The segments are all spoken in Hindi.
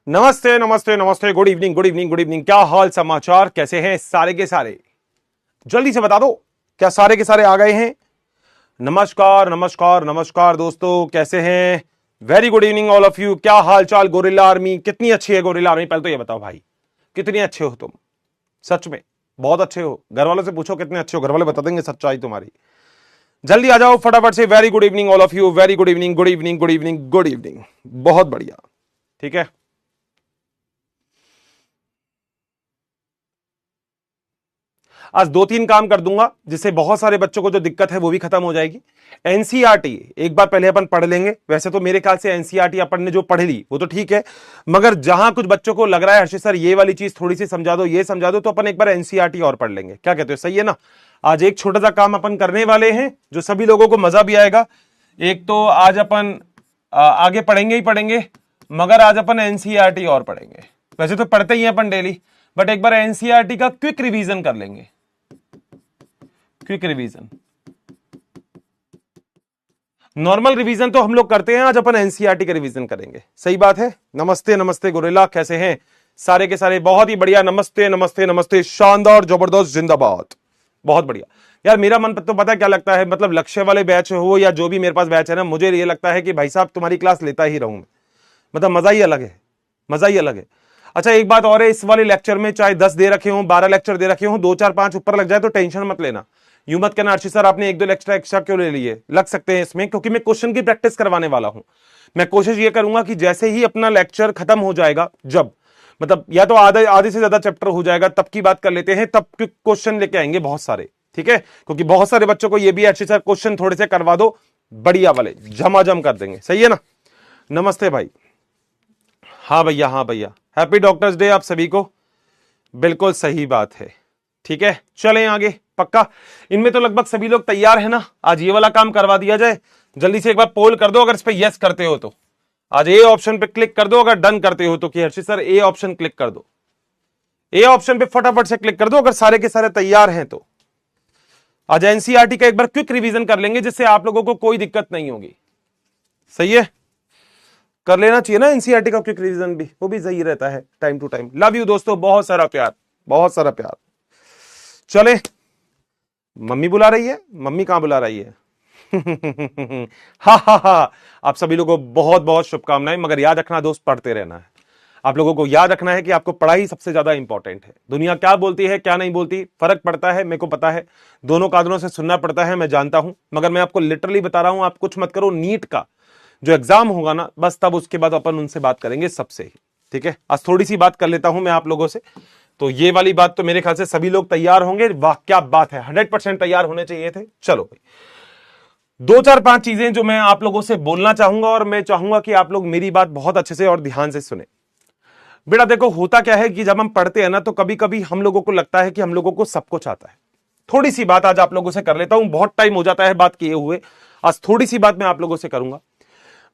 नमस्ते नमस्ते नमस्ते, good evening good evening good evening. क्या हाल समाचार, कैसे हैं सारे के सारे? जल्दी से बता दो, क्या सारे के सारे आ गए हैं? नमस्कार नमस्कार नमस्कार दोस्तों, कैसे हैं? Very good evening all of you. क्या हाल चाल गोरिल्ला आर्मी? कितनी अच्छी है गोरिल्ला आर्मी? पहले तो ये बताओ भाई, कितनी अच्छे हो तुम? सच में बहुत अच्छे हो। घर वालों से पूछो कितने अच्छे हो, घर वाले बता देंगे सच्चाई तुम्हारी। जल्दी आ जाओ फटाफट से। Very good evening all of you, very good evening good evening good evening good evening. बहुत बढ़िया, ठीक है। आज 2-3 काम कर दूंगा जिससे बहुत सारे बच्चों को जो दिक्कत है वो भी खत्म हो जाएगी। एनसीईआरटी एक बार पहले अपन पढ़ लेंगे। वैसे तो मेरे ख्याल से एनसीईआरटी अपन ने जो पढ़ ली वो तो ठीक है, मगर जहां कुछ बच्चों को लग रहा है हर्षित सर ये वाली चीज थोड़ी सी समझा दो, ये समझा दो, तो अपन एक बार एनसीईआरटी और पढ़ लेंगे। क्या कहते हो, सही है ना? आज एक छोटा सा काम अपन करने वाले हैं जो सभी लोगों को मजा भी आएगा। एक तो आज अपन आगे पढ़ेंगे ही पढ़ेंगे, मगर आज अपन एनसीईआरटी और पढ़ेंगे। वैसे तो पढ़ते ही हैं अपन डेली, बट एक बार एनसीईआरटी का क्विक रिवीजन कर लेंगे। क्विक रिवीजन, नॉर्मल रिवीजन तो हम लोग करते हैं, आज अपन एनसीईआरटी का रिवीजन करेंगे। सही बात है। नमस्ते नमस्ते गोरिल्ला, कैसे हैं सारे के सारे? बहुत ही बढ़िया। नमस्ते नमस्ते नमस्ते, शानदार जबरदस्त जिंदाबाद। बहुत बढ़िया यार। मेरा मन तो पता है क्या लगता है, मतलब लक्ष्य वाले बैच हो या जो भी मेरे पास बैच है ना, मुझे ये लगता है कि भाई साहब तुम्हारी क्लास लेता ही रहूं मैं। मतलब मजा ही अलग है, मजा ही अलग है। अच्छा एक बात और है, इस वाले लेक्चर में चाहे 10 दे रखे हो, 12 लेक्चर दे रखे हो, 2 4 5 ऊपर लग जाए तो टेंशन मत लेना। यूं मत कहना अर्शी सर आपने 1-2 लेक्चर एक्स्ट्रा क्यों ले लिए। लग सकते हैं इसमें, क्योंकि मैं क्वेश्चन की प्रैक्टिस करवाने वाला हूं। मैं कोशिश ये करूंगा कि जैसे ही अपना लेक्चर खत्म हो जाएगा, जब मतलब या तो आधे से ज्यादा चैप्टर हो जाएगा तब की बात कर लेते हैं, तब क्वेश्चन लेके आएंगे बहुत सारे, ठीक है? क्योंकि बहुत सारे बच्चों को ये भी अर्शी सर क्वेश्चन थोड़े से करवा दो, बढ़िया वाले झमाझम कर देंगे। सही है ना? नमस्ते भाई। हाँ भैया, हाँ भैया, हैप्पी डॉक्टर्स डे आप सभी को। बिल्कुल सही बात है, ठीक है। चलें आगे, पक्का। इनमें तो लगभग सभी लोग तैयार है ना? आज ये वाला काम करवा दिया जाए। जल्दी से एक बार पोल कर दो अगर इस पे यस करते हो तो। आज ए ऑप्शन पे क्लिक कर दो अगर डन करते हो तो, कि हर्षित सर ए ऑप्शन क्लिक कर दो। ए ऑप्शन पे फटाफट से क्लिक कर दो अगर सारे के सारे तैयार हैं तो। आज एनसीईआरटी का एक बार क्विक रिवीजन कर लेंगे जिससे आप लोगों को कोई दिक्कत नहीं होगी। सही है, कर लेना चाहिए ना एनसीईआरटी का क्विक रिवीजन भी, वो भी सही रहता है time to time. Love you दोस्तों, बहुत सारा प्यार, बहुत सारा प्यार। चले, मम्मी बुला रही है। मम्मी कहां बुला रही है? हा हा हा। आप सभी लोगों को बहुत बहुत शुभकामनाएं, मगर याद रखना दोस्त, पढ़ते रहना है। आप लोगों को याद रखना है कि आपको पढ़ाई सबसे ज्यादा इंपॉर्टेंट है। दुनिया क्या बोलती है क्या नहीं बोलती फर्क पड़ता है, मेरे को पता है। दोनों कानों से सुनना पड़ता है, मैं जानता हूं, मगर मैं आपको लिटरली बता रहा हूं, आप कुछ मत करो। नीट का जो एग्जाम होगा ना, बस तब उसके बाद अपन उनसे बात करेंगे सबसे ही, ठीक है? आज थोड़ी सी बात कर लेता हूं मैं आप लोगों से। तो ये वाली बात तो मेरे ख्याल से सभी लोग तैयार होंगे। वाह क्या बात है, 100% तैयार होने चाहिए थे। चलो भाई, 2 4 5 चीजें जो मैं आप लोगों से बोलना चाहूंगा, और मैं चाहूंगा कि आप लोग मेरी बात बहुत अच्छे से और ध्यान से सुने। बेटा देखो, होता क्या है कि जब हम पढ़ते हैं ना, तो कभी कभी हम लोगों को लगता है कि हम लोगों को सब कुछ आता है। थोड़ी सी बात आज आप लोगों से कर लेता हूं, बहुत टाइम हो जाता है बात किए हुए। आज थोड़ी सी बात मैं आप लोगों से करूंगा।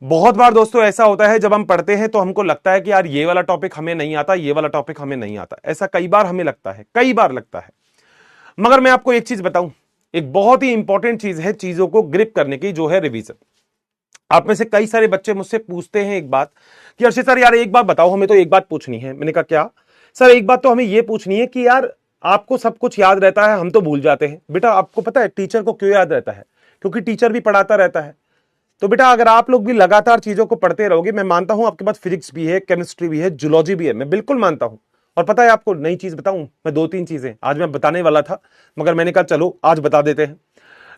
बहुत बार दोस्तों ऐसा होता है, जब हम पढ़ते हैं तो हमको लगता है कि यार ये वाला टॉपिक हमें नहीं आता, ये वाला टॉपिक हमें नहीं आता। ऐसा कई बार हमें लगता है, कई बार लगता है। मगर मैं आपको एक चीज बताऊं, एक बहुत ही इंपॉर्टेंट चीज है चीजों को ग्रिप करने की, जो है रिवीजन। आप में से कई सारे बच्चे मुझसे पूछते हैं एक बात कि अर्षित सर यार एक बात बताओ, हमें तो एक बात पूछनी है। मैंने कहा क्या सर? एक बात तो हमें यह पूछनी है कि यार आपको सब कुछ याद रहता है, हम तो भूल जाते हैं। बेटा आपको पता है टीचर को क्यों याद रहता है? क्योंकि टीचर भी पढ़ाता रहता है। तो बेटा अगर आप लोग भी लगातार चीजों को पढ़ते रहोगे, मैं मानता हूं आपके पास फिजिक्स भी है, केमिस्ट्री भी है, जूलॉजी भी है, मैं बिल्कुल मानता हूं। और पता है आपको नई चीज बताऊं, मैं 2-3 चीजें आज मैं बताने वाला था, मगर मैंने कहा चलो आज बता देते हैं।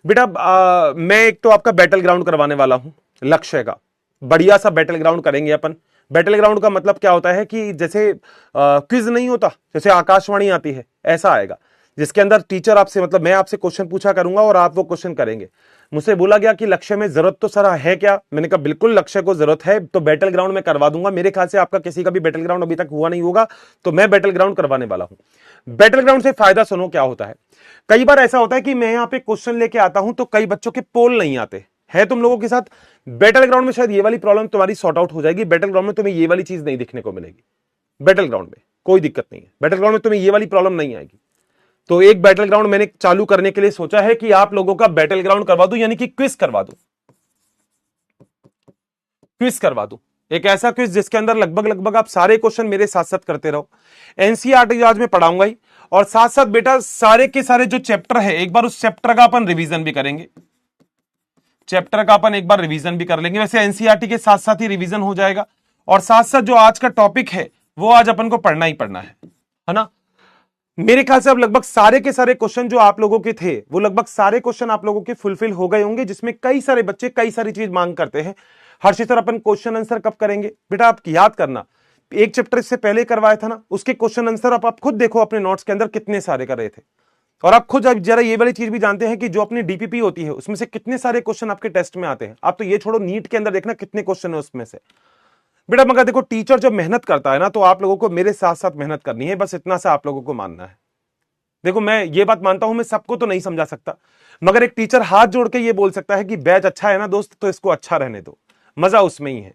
बेटा मैं एक तो आपका बैटल ग्राउंड करवाने वाला हूं, लक्ष्य का बढ़िया सा बैटल ग्राउंड करेंगे अपन। बैटल ग्राउंड का मतलब क्या होता है कि जैसे क्विज नहीं होता, जैसे आकाशवाणी आती है, ऐसा आएगा, जिसके अंदर टीचर आपसे, मतलब मैं आपसे क्वेश्चन पूछा करूंगा और आप वो क्वेश्चन करेंगे। मुझसे बोला गया कि लक्ष्य में जरूरत तो सर है क्या? मैंने कहा बिल्कुल लक्ष्य को जरूरत है, तो बैटल ग्राउंड में करवा दूंगा। मेरे ख्याल से आपका किसी का भी बैटल ग्राउंड अभी तक हुआ नहीं होगा, तो मैं बैटल ग्राउंड करवाने वाला हूं। बैटल ग्राउंड से फायदा सुनो क्या होता है। कई बार ऐसा होता है कि मैं यहां पे क्वेश्चन लेके आता हूं तो कई बच्चों के पोल नहीं आते हैं तुम लोगों के साथ। बैटल ग्राउंड में शायद ये वाली प्रॉब्लम तुम्हारी सॉर्ट आउट हो जाएगी। बैटल ग्राउंड में तुम्हें ये वाली चीज नहीं दिखने को मिलेगी। बैटल ग्राउंड में कोई दिक्कत नहीं है, बैटल ग्राउंड में तुम्हें ये वाली प्रॉब्लम नहीं आएगी। तो एक बैटल ग्राउंड मैंने चालू करने के लिए सोचा है कि आप लोगों का बैटल ग्राउंड करवा दूं, यानी कि क्विज करवा दूं। क्विज करवा दूं, एक ऐसा क्विज जिसके अंदर लगभग लगभग आप सारे क्वेश्चन मेरे साथ साथ करते रहो। एनसीईआरटी आज मैं पढ़ाऊंगा ही, और साथ साथ बेटा सारे के सारे जो चैप्टर है एक बार उस चैप्टर का अपन रिवीजन भी करेंगे। चैप्टर का अपन एक बार रिवीजन भी कर लेंगे। वैसे एनसीईआरटी के साथ साथ ही रिवीजन हो जाएगा, और साथ साथ जो आज का टॉपिक है वो आज अपन को पढ़ना ही पढ़ना है ना। मेरे ख्याल से अब लगभग सारे के सारे क्वेश्चन जो आप लोगों के थे वो लगभग सारे क्वेश्चन आप लोगों के फुलफिल हो गए होंगे, जिसमें कई सारे बच्चे कई सारी चीज मांग करते हैं। हर्षित सर अपन क्वेश्चन आंसर कब करेंगे? बेटा आप याद करना, एक चैप्टर इससे पहले करवाया था ना, उसके क्वेश्चन आंसर आप खुद देखो अपने नोट्स के अंदर कितने सारे कर रहे थे। और आप खुद जरा ये वाली चीज भी जानते हैं कि जो अपनी डीपीपी होती है उसमें से कितने सारे क्वेश्चन आपके टेस्ट में आते हैं। आप तो ये छोड़ो, नीट के अंदर देखना कितने क्वेश्चन है उसमें से। बेटा मगर देखो, टीचर जब मेहनत करता है ना तो आप लोगों को मेरे साथ साथ मेहनत करनी है, बस इतना सा आप लोगों को मानना है। देखो मैं ये बात मानता हूं, मैं सबको तो नहीं समझा सकता, मगर एक टीचर हाथ जोड़ के ये बोल सकता है कि बैच अच्छा है ना दोस्त, तो इसको अच्छा रहने दो। मजा उसमें ही है,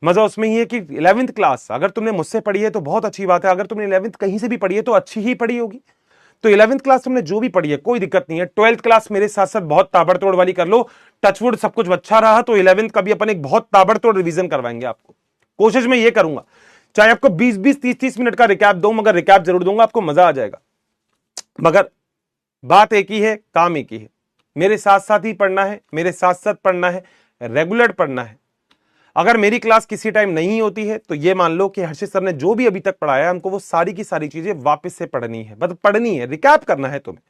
मजा उसमें ही है कि 11वीं क्लास अगर तुमने मुझसे पढ़ी है तो बहुत अच्छी बात है, अगर तुमने 11वीं कहीं से भी पढ़ी है तो अच्छी ही पढ़ी होगी। तो 11वीं क्लास तुमने जो भी पढ़ी है कोई दिक्कत नहीं है, 12th क्लास मेरे साथ साथ बहुत ताबड़तोड़ वाली कर लो। टचवुड सब कुछ अच्छा रहा तो 11वीं का भी अपन एक बहुत ताबड़तोड़ रिवीजन करवाएंगे आपको। कोशिश में ये करूंगा, चाहे आपको 20-20, 30-30 मिनट का रिकैप दूं, मगर रिकैप जरूर दूंगा, आपको मजा आ जाएगा। मगर बात एक ही है, काम एक ही है, मेरे साथ साथ ही पढ़ना है, मेरे साथ साथ पढ़ना है, रेगुलर पढ़ना है। अगर मेरी क्लास किसी टाइम नहीं होती है तो ये मान लो कि हर्षित सर ने जो भी अभी तक पढ़ाया हमको वो सारी की सारी चीजें वापस से पढ़नी है, मतलब पढ़नी है, रिकैप करना है तुम्हें।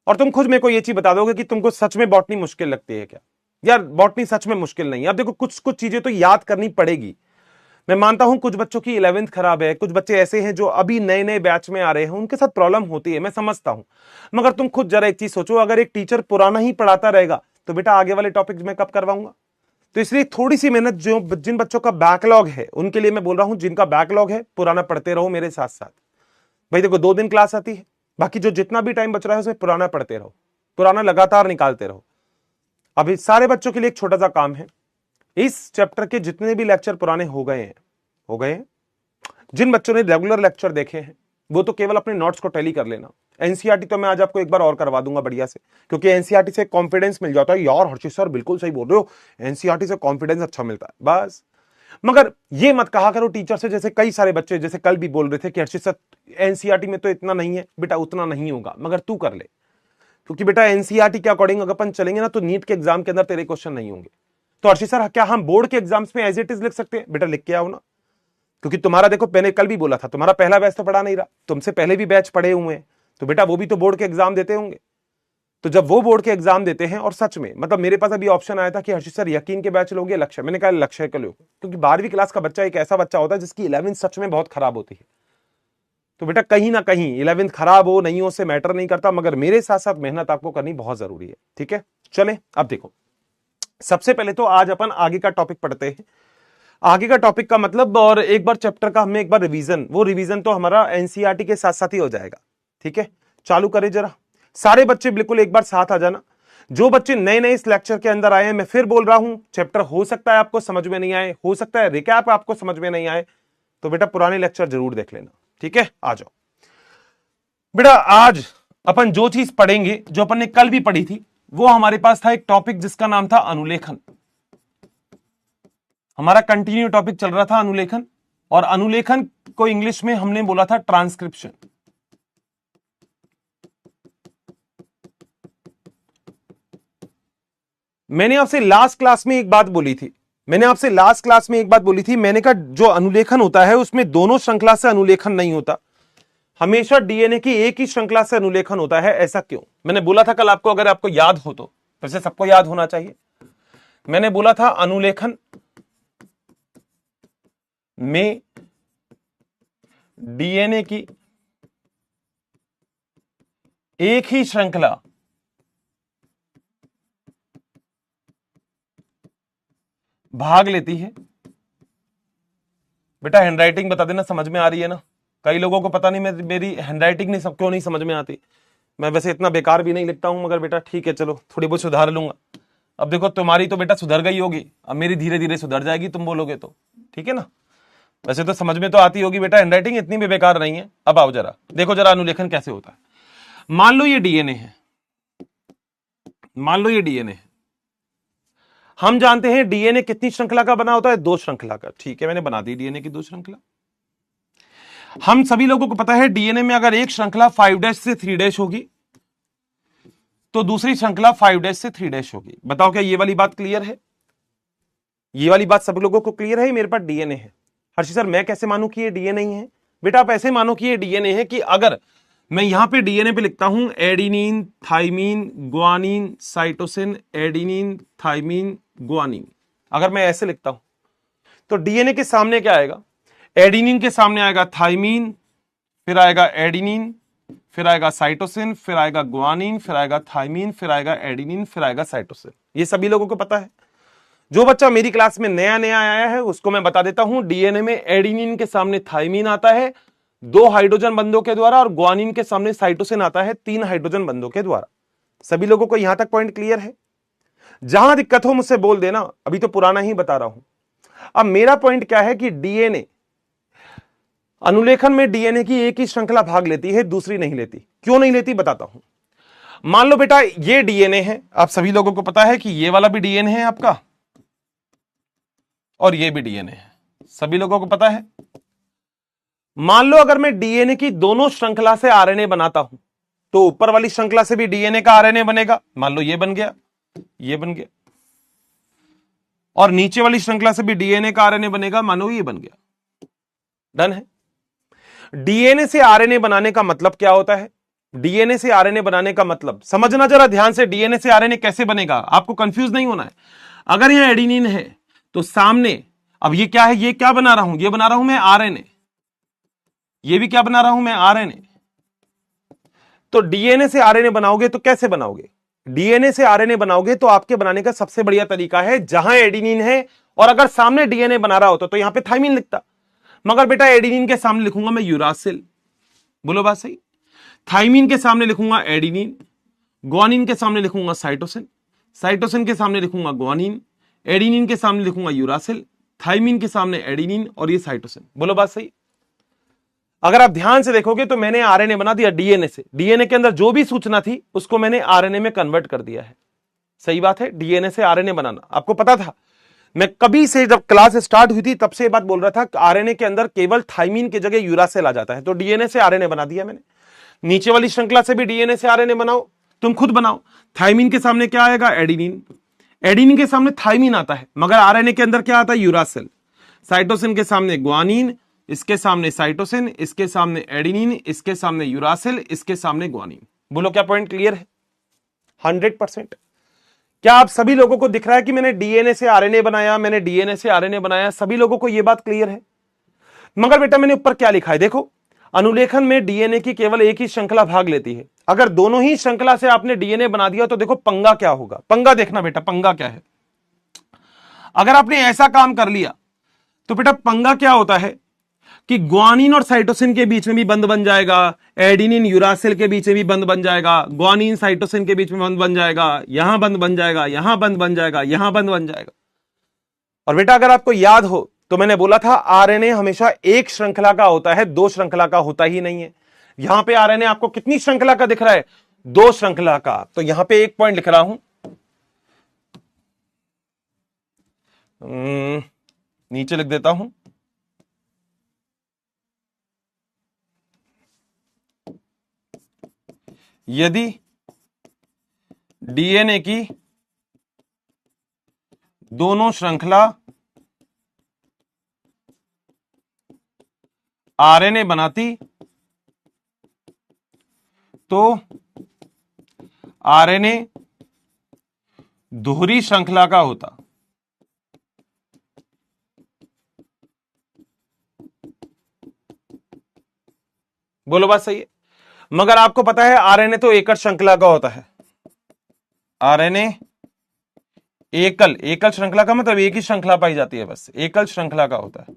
और तुम खुद मेरे को ये चीज बता दोगे कि तुमको सच में बॉटनी मुश्किल लगती है क्या? यार बॉटनी सच में मुश्किल नहीं है। अब देखो कुछ कुछ चीजें तो याद करनी पड़ेगी। मैं मानता हूं कुछ बच्चों की 11वीं खराब है, कुछ बच्चे ऐसे हैं जो अभी नए नए बैच में आ रहे हैं, उनके साथ प्रॉब्लम होती है, मैं समझता हूं। मगर तुम खुद जरा एक चीज सोचो, अगर एक टीचर पुराना ही पढ़ाता रहेगा तो बेटा आगे वाले टॉपिक मैं कब करवाऊंगा? तो इसलिए थोड़ी सी मेहनत, जो जिन बच्चों का बैकलॉग है उनके लिए मैं बोल रहा हूं, जिनका बैकलॉग है पुराना पढ़ते रहो मेरे साथ साथ। भाई देखो 2 दिन क्लास आती है, बाकी जो जितना भी टाइम बच रहा है उसमें पुराना पढ़ते रहो, पुराना लगातार निकालते रहो। अभी सारे बच्चों के लिए एक छोटा सा काम है, इस चैप्टर के जितने भी लेक्चर पुराने हो गए हैं, जिन बच्चों ने रेगुलर लेक्चर देखे हैं वो तो केवल अपने नोट्स को टैली कर लेना। एनसीईआरटी तो मैं आज आपको एक बार और करवा दूंगा बढ़िया से, क्योंकि एनसीईआरटी से कॉन्फिडेंस मिल जाता है। यार हर्षित सर बिल्कुल सही बोल रहे हो, एनसीईआरटी से कॉन्फिडेंस अच्छा मिलता है बस। मगर ये मत कहा करो टीचर से, जैसे कई सारे बच्चे जैसे कल भी बोल रहे थे कि हर्षित सर एनसीईआरटी में तो इतना नहीं है। बेटा उतना नहीं होगा, मगर तू कर ले, क्योंकि बेटा एनसीईआरटी के अकॉर्डिंग अगर अपन चलेंगे ना तो नीट के एग्जाम के अंदर तेरे क्वेश्चन नहीं होंगे। तो हर्षित सर क्या हम बोर्ड के एग्जाम्स में एज इट इज लिख सकते हैं? बेटा लिख के आओ ना, क्योंकि तुम्हारा देखो मैंने कल भी बोला था तुम्हारा पहला बैच तो पढ़ा नहीं रहा, तुमसे पहले भी बैच पढ़े हुए हैं, तो बेटा वो भी तो बोर्ड के एग्जाम देते होंगे। तो जब वो बोर्ड के एग्जाम देते हैं, और सच में मतलब मेरे पास अभी ऑप्शन आया था कि हर्षित सर यकीन के बैच लोगे लक्ष्य, मैंने कहा लक्ष्य के लो, क्योंकि 12वीं क्लास का बच्चा एक ऐसा बच्चा होता है जिसकी 11वीं सच में बहुत खराब होती है। तो बेटा कहीं ना कहीं 11वीं खराब हो नहीं हो से मैटर नहीं करता, मगर मेरे साथ साथ मेहनत आपको करनी बहुत जरूरी है। ठीक है, चले अब देखो, सबसे पहले तो आज अपन आगे का टॉपिक पढ़ते हैं। आगे का टॉपिक का मतलब, और एक बार चैप्टर का हमें एक बार रिवीजन, वो रिवीजन तो हमारा एनसीईआरटी के साथ साथ ही हो जाएगा। ठीक है, चालू करें जरा, सारे बच्चे बिल्कुल एक बार साथ आ जाना। जो बच्चे नए नए इस लेक्चर के अंदर आए हैं, मैं फिर बोल रहा हूं चैप्टर हो सकता है आपको समझ में नहीं आए, हो सकता है रिकैप आपको समझ में नहीं आए, तो बेटा पुराने लेक्चर जरूर देख लेना। ठीक है, आ जाओ बेटा। आज अपन जो चीज पढ़ेंगे, जो अपन ने कल भी पढ़ी थी, वो हमारे पास था एक टॉपिक जिसका नाम था अनुलेखन। हमारा कंटिन्यू टॉपिक चल रहा था अनुलेखन, और अनुलेखन को इंग्लिश में हमने बोला था ट्रांसक्रिप्शन। मैंने आपसे लास्ट क्लास में एक बात बोली थी, मैंने कहा जो अनुलेखन होता है उसमें दोनों श्रृंखला से अनुलेखन नहीं होता, हमेशा डीएनए की एक ही श्रृंखला से अनुलेखन होता है। ऐसा क्यों? मैंने बोला था कल आपको, अगर आपको याद हो तो, वैसे सबको याद होना चाहिए। मैंने बोला था अनुलेखन में डीएनए की एक ही श्रृंखला भाग लेती है। बेटा हैंडराइटिंग बता देना, समझ में आ रही है ना? कई लोगों को पता नहीं मेरी हैंडराइटिंग नहीं, सब क्यों नहीं समझ में आती। मैं वैसे इतना बेकार भी नहीं लिखता हूं, मगर बेटा ठीक है चलो थोड़ी बहुत सुधार लूंगा। अब देखो तुम्हारी तो बेटा सुधर गई होगी, अब मेरी धीरे धीरे सुधर जाएगी, तुम बोलोगे तो ठीक है ना। वैसे तो समझ में तो आती होगी बेटा, हैंडराइटिंग इतनी भी बेकार नहीं है। अब आओ जरा देखो जरा अनुलेखन कैसे होता है। मान लो ये डीएनए है, हम जानते हैं डीएनए कितनी श्रृंखला का बना होता है? 2 श्रृंखला का। ठीक है, मैंने बना दी डीएनए की 2 श्रृंखला। हम सभी लोगों को पता है डीएनए में अगर एक श्रृंखला 5' से 3' होगी तो दूसरी श्रृंखला 5' से 3' होगी। बताओ क्या ये वाली बात क्लियर है? ये वाली बात सभी लोगों को क्लियर है? मेरे पास डीएनए है। हर्षी सर मैं कैसे मानूं कि ये डीएनए ही है? बेटा आप ऐसे मानो कि ये डीएनए है कि अगर मैं यहां पे डीएनए पे लिखता हूं adenine, thymine, guanine, cytosine, adenine, thymine, guanine, अगर मैं ऐसे लिखता हूं तो डीएनए के सामने क्या आएगा? एडिनिन के सामने आएगा थाइमीन, फिर आएगा एडिनिन, फिर आएगा साइटोसिन, फिर आएगा ग्वानिन, फिर आएगा थाइमीन, फिर आएगा एडिनिन, फिर आएगा साइटोसिन। ये सभी लोगों को पता है। जो बच्चा मेरी क्लास में नया नया आया है उसको मैं बता देता हूं, डीएनए में एडिनिन के सामने थाइमीन आता है 2 हाइड्रोजन बंधों के द्वारा, और ग्वानिन के सामने साइटोसिन आता है 3 हाइड्रोजन बंधों के द्वारा। सभी लोगों को यहां तक पॉइंट क्लियर है? जहां दिक्कत हो मुझसे बोल देना, अभी तो पुराना ही बता रहा हूं। अब मेरा पॉइंट क्या है कि डीएनए अनुलेखन में डीएनए की एक ही श्रृंखला भाग लेती है, दूसरी नहीं लेती। क्यों नहीं लेती बताता हूं। मान लो बेटा ये डीएनए है, आप सभी लोगों को पता है कि ये वाला भी डीएनए है आपका और ये भी डीएनए है, सभी लोगों को पता है। मान लो अगर मैं डीएनए की दोनों श्रृंखला से आरएनए बनाता हूं तो ऊपर वाली श्रृंखला से भी डीएनए का आरएनए बनेगा। मान लो ये बन गया, ये बन गया, और नीचे वाली श्रृंखला से भी डीएनए का आरएनए बनेगा। मानो ये बन गया। डन है। डीएनए से आरएनए बनाने का मतलब क्या होता है? डीएनए से आरएनए बनाने का मतलब समझना जरा ध्यान से, डीएनए से आरएनए कैसे बनेगा, आपको कंफ्यूज नहीं होना है। अगर यहां एडिनिन है तो सामने, अब ये क्या है? ये क्या बना रहा हूं? ये बना रहा हूं मैं आरएनए। ये भी क्या बना रहा हूं मैं? आरएनए। तो डीएनए से आरएनए बनाओगे तो कैसे बनाओगे? डीएनए से आरएनए बनाओगे तो आपके बनाने का सबसे बढ़िया तरीका है, जहां एडिनिन है और अगर सामने डीएनए बना रहा होता तो यहां पे थाइमिन लिखता, मगर बेटा एडिनिन के सामने लिखूंगा मैं यूरासिल। बोलो बात सही। थाइमिन के सामने लिखूंगा एडिनिन, ग्वानिन के सामने लिखूंगा साइटोसिन, साइटोसिन के सामने लिखूंगा ग्वानिन, एडिनिन के सामने लिखूंगा यूरासिल, थाइमिन के सामने एडिनिन और ये साइटोसिन। बोलो बात सही। अगर आप ध्यान से देखोगे तो मैंने आरएनए बना दिया डीएनए से, डीएनए के अंदर जो भी सूचना थी उसको मैंने आरएनए में कन्वर्ट कर दिया है। सही बात है, डीएनए से आरएनए बनाना आपको पता था। मैं कभी से जब क्लास स्टार्ट हुई थी तब से ये बात बोल रहा था कि आरएनए के अंदर केवल थाइमिन की जगह यूरासिल आ जाता है, तो डीएनए से आरएनए बना दिया मैंने। नीचे वाली श्रृंखला से भी डीएनए से आरएनए बनाओ, तुम खुद बनाओ। थाइमिन के सामने क्या आएगा? एडिनिन। एडिनिन के सामने थाइमिन आता है, मगर आरएनए के अंदर क्या आता है? यूरासिल। साइटोसिन के सामने ग्वानिन, इसके सामने साइटोसिन, इसके सामने एडिनिन, इसके सामने यूरासिल, इसके सामने ग्वानिन। बोलो क्या पॉइंट क्लियर है? 100%। क्या आप सभी लोगों को दिख रहा है कि मैंने डीएनए से आरएनए बनाया, मैंने डीएनए से आरएनए बनाया? सभी लोगों को यह बात क्लियर है? मगर बेटा मैंने ऊपर क्या लिखा है देखो, अनुलेखन में डीएनए की केवल एक ही श्रृंखला भाग लेती है। अगर दोनों ही श्रृंखला से आपने डीएनए बना दिया तो देखो पंगा क्या होगा। पंगा देखना बेटा, पंगा क्या है। अगर आपने ऐसा काम कर लिया तो बेटा पंगा क्या होता है कि ग्वानिन और साइटोसिन के बीच में भी बंध बन जाएगा, एडिनिन यूरासिल के बीच में भी बंध बन जाएगा, ग्वानिन साइटोसिन के बीच में बंध बन जाएगा, यहां बंध बन जाएगा, यहां बंध बन जाएगा, यहां बंध बन जाएगा। और बेटा अगर आपको याद हो तो मैंने बोला था आरएनए हमेशा एक श्रृंखला का होता है, 2 श्रृंखला का होता ही नहीं है। यहां पे आरएनए आपको कितनी श्रृंखला का दिख रहा है? 2 श्रृंखला का। तो यहां पे एक पॉइंट लिख रहा हूं, नीचे लिख देता हूं, यदि डीएनए की दोनों श्रृंखला आरएनए बनाती तो आरएनए दोहरी श्रृंखला का होता। बोलो बात सही है। मगर आपको पता है आरएनए तो एकल श्रृंखला का होता है। आरएनए एकल, एकल श्रृंखला का मतलब एक ही श्रृंखला पाई जाती है, बस एकल श्रृंखला का होता है।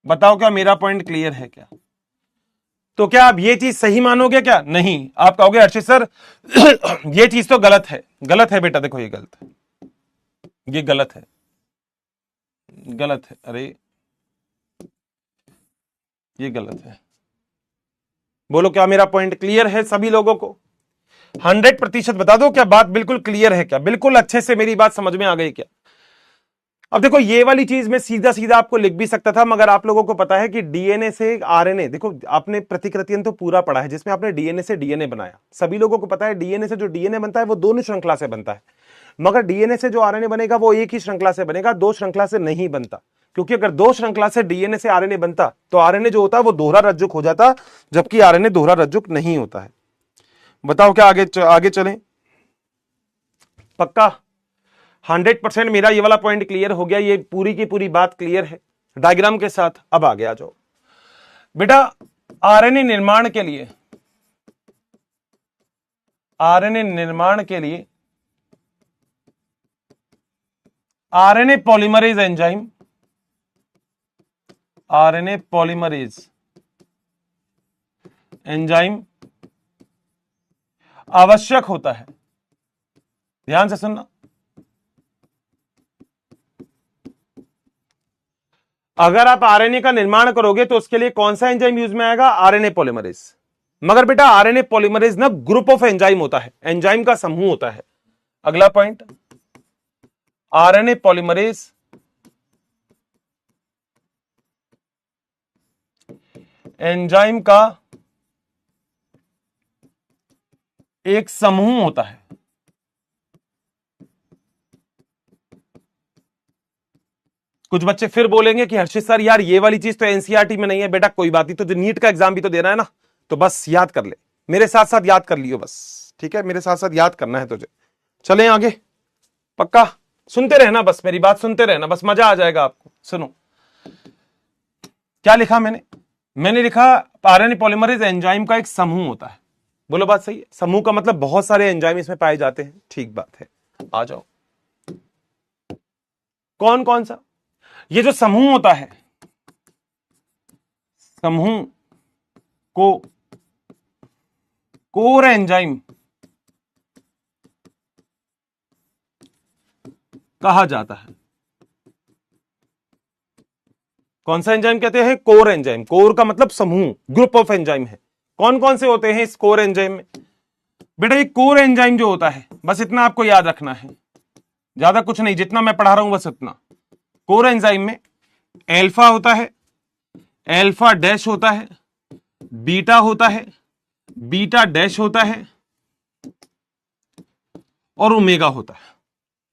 बताओ क्या मेरा पॉइंट क्लियर है क्या? तो क्या आप ये चीज सही मानोगे क्या? नहीं, आप कहोगे अर्चित सर ये चीज तो गलत है। गलत है बेटा, देखो ये गलत है, ये गलत है, गलत है। अरे ये गलत है। बोलो क्या मेरा पॉइंट क्लियर है सभी लोगों को? 100% बता दो, क्या बात बिल्कुल क्लियर है? क्या बिल्कुल अच्छे से मेरी बात समझ में आ गई क्या? अब देखो ये वाली चीज मैं सीधा सीधा आपको लिख भी सकता था, मगर आप लोगों को पता है कि डीएनए से आरएनए, देखो आपने प्रतिकृतियन तो पूरा पढ़ा है जिसमें आपने डीएनए से डीएनए बनाया, सभी लोगों को पता है डीएनए से जो डीएनए बनता है वो दोनों श्रृंखला से बनता है, मगर डीएनए से जो आरएनए बनेगा वो एक ही श्रृंखला से बनेगा, दो श्रृंखला से नहीं बनता। क्योंकि अगर दो श्रृंखला से डीएनए से आरएनए बनता तो आरएनए जो होता है वो दोहरा रज्जुक हो जाता, जबकि आरएनए दोहरा रज्जुक नहीं होता है। बताओ क्या आगे चलें? पक्का 100% मेरा ये वाला पॉइंट क्लियर हो गया, ये पूरी की पूरी बात क्लियर है डायग्राम के साथ। अब आगे आ जाओ बेटा, आरएनए निर्माण के लिए, आरएनए निर्माण के लिए RNA polymerase enzyme, RNA polymerase enzyme आवश्यक होता है। ध्यान से सुनना, अगर आप आरएनए का निर्माण करोगे तो उसके लिए कौन सा एंजाइम यूज में आएगा? RNA polymerase. मगर बेटा आरएनए पॉलीमरेज ना ग्रुप ऑफ एंजाइम होता है, एंजाइम का समूह होता है। अगला पॉइंट, आरएनए पॉलीमरेज एंजाइम का एक समूह होता है। कुछ बच्चे फिर बोलेंगे कि हर्षित सर यार ये वाली चीज तो एनसीईआरटी में नहीं है। बेटा कोई बात नहीं, तो नीट का एग्जाम भी तो देना है ना, तो बस याद कर ले, मेरे साथ साथ याद कर लियो बस, ठीक है? मेरे साथ साथ याद करना है तुझे। चलें आगे, पक्का सुनते रहना, बस मेरी बात सुनते रहना, बस मजा आ जाएगा आपको। सुनो क्या लिखा मैंने लिखा आरएनए पॉलीमरेज एंजाइम का एक समूह होता है। बोलो बात सही है? समूह का मतलब बहुत सारे एंजाइम इसमें पाए जाते हैं, ठीक बात है। आ जाओ, कौन कौन सा? ये जो समूह होता है, समूह को कोर एंजाइम कहा जाता है। कौन सा एंजाइम कहते हैं? Core enzyme. कोर का मतलब समूह, ग्रुप ऑफ एंजाइम है। कौन कौन से होते हैं इस कोर एंजाइम में? बेटा ये कोर एंजाइम जो होता है, बस इतना आपको याद रखना है, ज्यादा कुछ नहीं, जितना मैं पढ़ा रहा हूं बस इतना। कोर एंजाइम में अल्फा होता है, अल्फा डैश होता है, बीटा होता है, बीटा डैश होता है और ओमेगा होता है।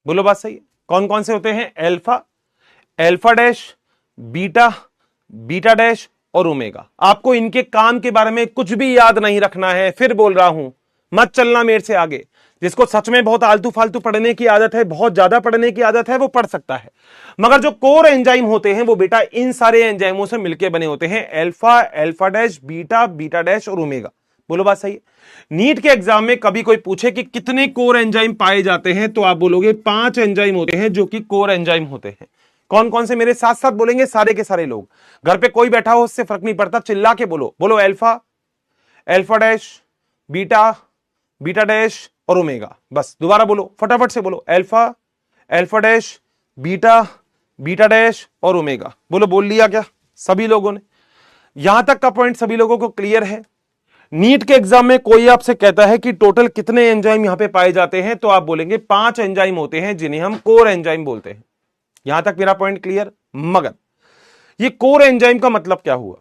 बोलो बात सही है? कौन कौन से होते हैं? Alpha, alpha dash, beta, beta dash और ओमेगा। आपको इनके काम के बारे में कुछ भी याद नहीं रखना है, फिर बोल रहा हूं, मत चलना मेरे से आगे। जिसको सच में बहुत आलतू फालतू पढ़ने की आदत है, बहुत ज्यादा पढ़ने की आदत है, वो पढ़ सकता है, मगर जो कोर एंजाइम होते हैं वो बेटा इन सारे एंजाइमों से मिलकर बने होते हैं, alpha, alpha dash, beta, beta dash और ओमेगा। बोलो बात सही है? नीट के एग्जाम में कभी कोई पूछे कि कितने कोर एंजाइम पाए जाते हैं, तो आप बोलोगे 5 एंजाइम होते हैं जो कि कोर एंजाइम होते हैं। कौन कौन से? मेरे साथ साथ बोलेंगे सारे के सारे लोग, घर पे कोई बैठा हो उससे फर्क नहीं पड़ता, चिल्ला के बोलो। बोलो alpha, alpha dash, beta, beta dash और ओमेगा। बस दोबारा बोलो, फटाफट से बोलो, alpha, alpha dash, beta, beta dash और ओमेगा। बोलो बोल लिया क्या सभी लोगों ने? यहां तक का पॉइंट सभी लोगों को क्लियर है? नीट के एग्जाम में कोई आपसे कहता है कि टोटल कितने एंजाइम यहां पे पाए जाते हैं, तो आप बोलेंगे 5 एंजाइम होते हैं जिन्हें हम कोर एंजाइम बोलते हैं। यहां तक मेरा पॉइंट क्लियर? मगर ये कोर एंजाइम का मतलब क्या हुआ?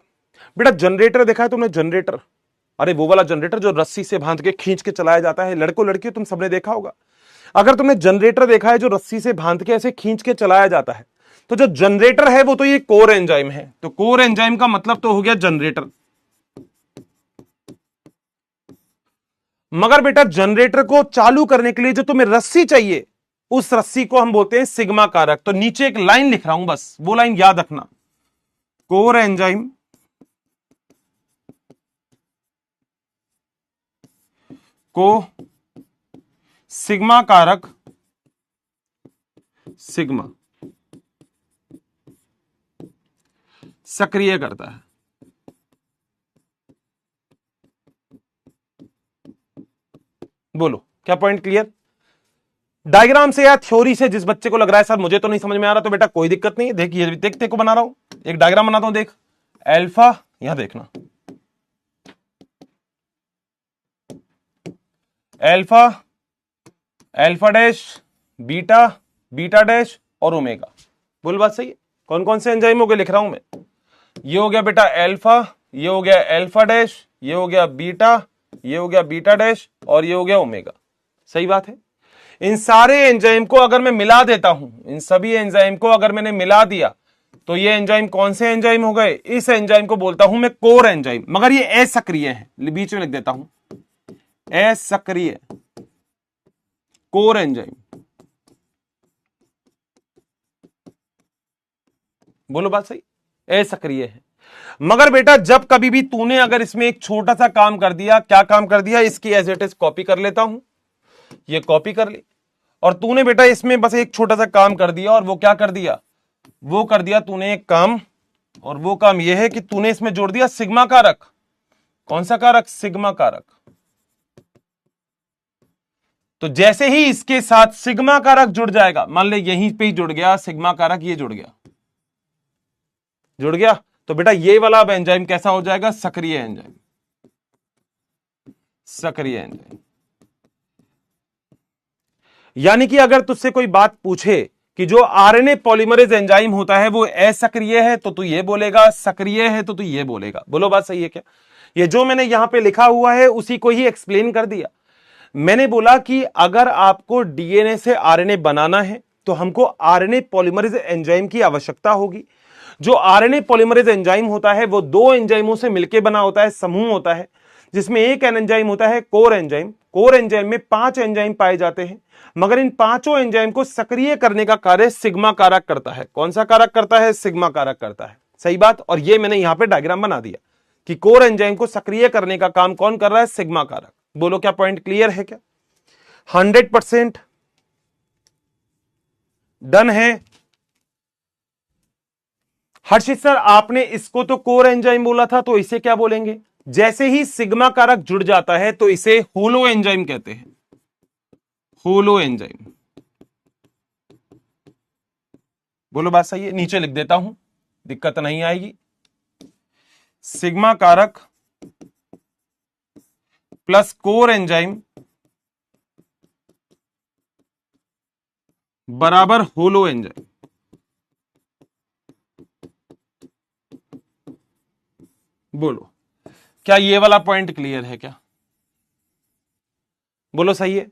बेटा जनरेटर देखा है तुमने? जनरेटर, अरे वो वाला जनरेटर जो रस्सी से बांध के खींच के चलाया जाता है, लड़कों लड़कियों तुम सबने देखा होगा। अगर तुमने जनरेटर देखा है जो रस्सी से बांध के ऐसे खींच के चलाया जाता है, तो जो जनरेटर है वो तो ये कोर एंजाइम है। तो कोर एंजाइम का मतलब तो हो गया जनरेटर। मगर बेटा जनरेटर को चालू करने के लिए जो तुम्हें रस्सी चाहिए, उस रस्सी को हम बोलते हैं सिग्मा कारक। तो नीचे एक लाइन लिख रहा हूं, बस वो लाइन याद रखना, कोर एंजाइम को सिग्मा कारक, सिग्मा सक्रिय करता है। बोलो क्या पॉइंट क्लियर? डायग्राम से या थ्योरी से जिस बच्चे को लग रहा है सर मुझे तो नहीं समझ में आ रहा, तो बेटा कोई दिक्कत नहीं है, देख ये देखते को बना रहा हूं, एक डायग्राम बनाता हूं, देख अल्फा, यहां देखना alpha, alpha dash, beta, beta dash और ओमेगा। बोल बात सही है? कौन कौन से एंजाइम हो गए लिख रहा हूं मैं। ये हो गया बेटा अल्फा, ये हो गया अल्फा डैश, ये हो गया बीटा, ये हो गया बीटा डैश और ये हो गया ओमेगा। सही बात है। इन सारे एंजाइम को अगर मैं मिला देता हूं, इन सभी एंजाइम को अगर मैंने मिला दिया तो ये एंजाइम कौन से एंजाइम हो गए? इस एंजाइम को बोलता हूं मैं कोर एंजाइम, मगर ये असक्रिय है, बीच में लिख देता हूं असक्रिय कोर एंजाइम। बोलो बात सही, असक्रिय है। मगर बेटा जब कभी भी तूने अगर इसमें एक छोटा सा काम कर दिया, क्या काम कर दिया, इसकी एज इट इज कॉपी कर लेता हूं, ये कॉपी कर ली, और तूने बेटा इसमें बस एक छोटा सा काम कर दिया, और वो क्या कर दिया, वो कर दिया तूने एक काम, और वो काम ये है कि तूने इसमें जोड़ दिया सिग्मा कारक। कौन सा कारक? सिग्मा कारक। तो जैसे ही इसके साथ सिग्मा कारक जुड़ जाएगा, मान ले यहीं पे ही जुड़ गया सिग्मा कारक, ये जुड़ गया, जुड़ गया, तो बेटा ये वाला अब एंजाइम कैसा हो जाएगा? सक्रिय एंजाइम, सक्रिय एंजाइम। यानी कि अगर तुझसे कोई बात पूछे कि जो आरएनए पॉलीमरेज एंजाइम होता है वो असक्रिय है तो तू ये बोलेगा, सक्रिय है तो तू ये बोलेगा। बोलो बात सही है क्या? ये जो मैंने यहां पे लिखा हुआ है उसी को ही एक्सप्लेन कर दिया। मैंने बोला कि अगर आपको डीएनए से आरएनए बनाना है तो हमको आरएनए पॉलीमरेज एंजाइम की आवश्यकता होगी। जो आरएनए पॉलीमरेज एंजाइम होता है वो दो एंजाइमों से मिलकर बना होता है, समूह होता है, जिसमें एक एंजाइम होता है कोर एंजाइम। कोर एंजाइम में 5 एंजाइम पाए जाते हैं, मगर इन पांचों एंजाइम को सक्रिय करने का कार्य सिग्मा कारक करता है। कौन सा कारक करता है? सिग्मा कारक करता है। सही बात। और ये मैंने यहां पे डायग्राम बना दिया कि कोर एंजाइम को सक्रिय करने का काम कौन कर रहा है? सिग्मा कारक। बोलो क्या पॉइंट क्लियर है क्या? 100% डन है। हर्षित सर आपने इसको तो कोर एंजाइम बोला था, तो इसे क्या बोलेंगे? जैसे ही सिग्मा कारक जुड़ जाता है तो इसे होलो एंजाइम कहते हैं, होलो एंजाइम। बोलो बात सही है? नीचे लिख देता हूं, दिक्कत नहीं आएगी। सिग्मा कारक प्लस कोर एंजाइम बराबर होलो एंजाइम। बोलो क्या ये वाला पॉइंट क्लियर है क्या? बोलो सही है।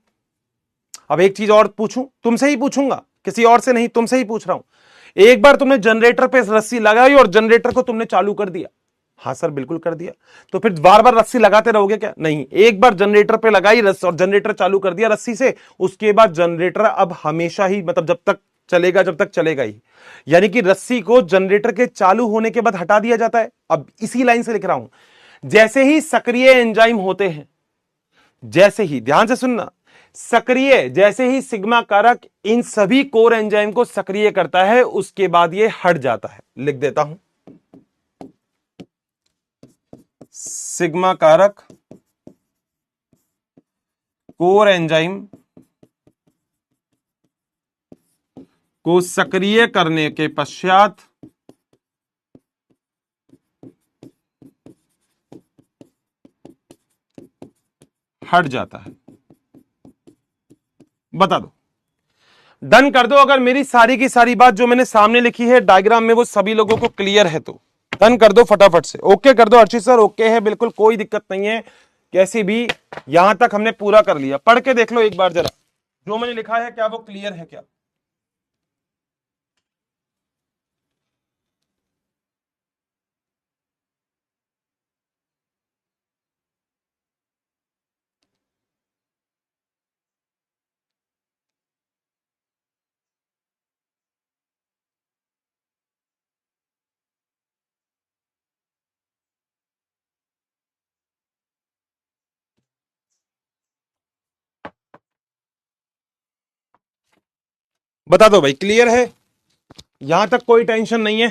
अब एक चीज और पूछूं, तुमसे ही पूछूंगा, किसी और से नहीं, तुमसे ही पूछ रहा हूं। एक बार तुमने जनरेटर पे रस्सी लगाई और जनरेटर को तुमने चालू कर दिया। हाँ सर बिल्कुल कर दिया। तो फिर बार बार रस्सी लगाते रहोगे क्या? नहीं, एक बार जनरेटर पे लगाई रस्सी और जनरेटर चालू कर दिया रस्सी से, उसके बाद जनरेटर अब हमेशा ही, मतलब जब तक चलेगा, जब तक चलेगा ही। यानी कि रस्सी को जनरेटर के चालू होने के बाद हटा दिया जाता है। अब इसी लाइन से लिख रहा हूं, जैसे ही सक्रिय एंजाइम होते हैं, जैसे ही, ध्यान से सुनना, सक्रिय जैसे ही सिग्मा कारक इन सभी कोर एंजाइम को सक्रिय करता है, उसके बाद ये हट जाता है। लिख देता हूं, सिग्मा कारक कोर एंजाइम को सक्रिय करने के पश्चात हट जाता है। बता दो, डन कर दो। अगर मेरी सारी की सारी बात जो मैंने सामने लिखी है डायग्राम में वो सभी लोगों को क्लियर है तो डन कर दो फटाफट से। ओके कर दो। अर्चित सर ओके है, बिल्कुल कोई दिक्कत नहीं है। कैसी भी, यहां तक हमने पूरा कर लिया। पढ़ के देख लो एक बार जरा, जो मैंने लिखा है क्या वो क्लियर है क्या? बता दो भाई, क्लियर है? यहां तक कोई टेंशन नहीं है?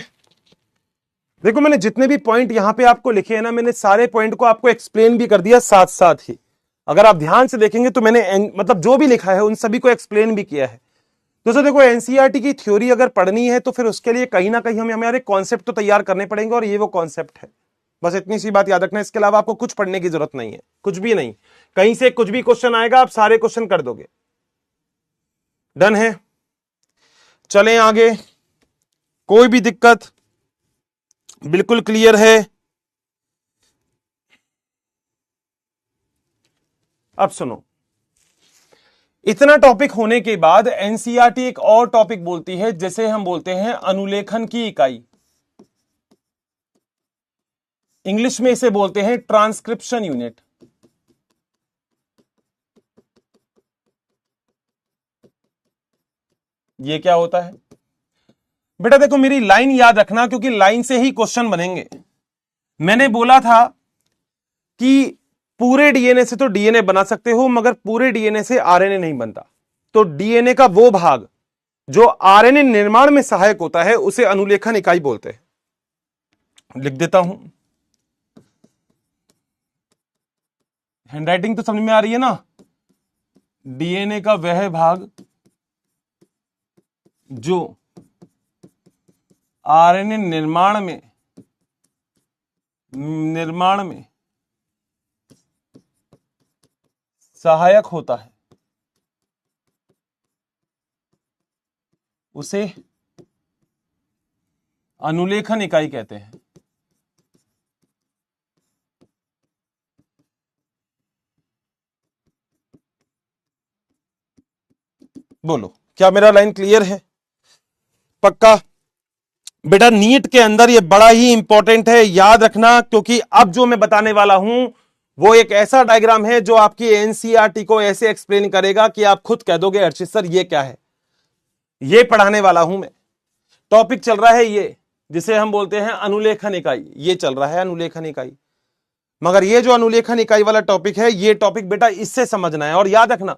देखो मैंने जितने भी पॉइंट यहां पे आपको लिखे हैं ना, मैंने सारे पॉइंट को आपको एक्सप्लेन भी कर दिया साथ साथ ही। अगर आप ध्यान से देखेंगे तो मैंने मतलब जो भी लिखा है उन सभी को एक्सप्लेन भी किया है। दोस्तों देखो, एनसीईआरटी की थ्योरी अगर पढ़नी है तो फिर उसके लिए कहीं ना कहीं हमें हमारे कॉन्सेप्ट तो तैयार करने पड़ेंगे, और ये वो कॉन्सेप्ट है। बस इतनी सी बात याद रखना, इसके अलावा आपको कुछ पढ़ने की जरूरत नहीं है, कुछ भी नहीं। कहीं से कुछ भी क्वेश्चन आएगा आप सारे क्वेश्चन कर दोगे। डन है, चलें आगे। कोई भी दिक्कत? बिल्कुल क्लियर है। अब सुनो, इतना टॉपिक होने के बाद एनसीईआरटी एक और टॉपिक बोलती है जिसे हम बोलते हैं अनुलेखन की इकाई। इंग्लिश में इसे बोलते हैं ट्रांसक्रिप्शन यूनिट। ये क्या होता है बेटा? देखो मेरी लाइन याद रखना, क्योंकि लाइन से ही क्वेश्चन बनेंगे। मैंने बोला था कि पूरे डीएनए से तो डीएनए बना सकते हो, मगर पूरे डीएनए से आरएनए नहीं बनता। तो डीएनए का वो भाग जो आरएनए निर्माण में सहायक होता है उसे अनुलेखन इकाई बोलते हैं। लिख देता हूं, हैंडराइटिंग तो समझ में आ रही है ना? डीएनए का वह भाग जो आरएनए निर्माण में सहायक होता है उसे अनुलेखन इकाई कहते हैं। बोलो, क्या मेरा लाइन क्लियर है? पक्का? बेटा नीट के अंदर ये बड़ा ही इंपॉर्टेंट है, याद रखना, क्योंकि अब जो मैं बताने वाला हूं वो एक ऐसा डायग्राम है जो आपकी एनसीईआरटी को ऐसे एक्सप्लेन करेगा कि आप खुद कह दोगे अर्चित सर ये क्या है। ये पढ़ाने वाला हूं मैं। टॉपिक चल रहा है ये जिसे हम बोलते हैं अनुलेखन इकाई। ये चल रहा है अनुलेखन इकाई, मगर ये जो अनुलेखन इकाई वाला टॉपिक है, ये टॉपिक बेटा इससे समझना है। और याद रखना,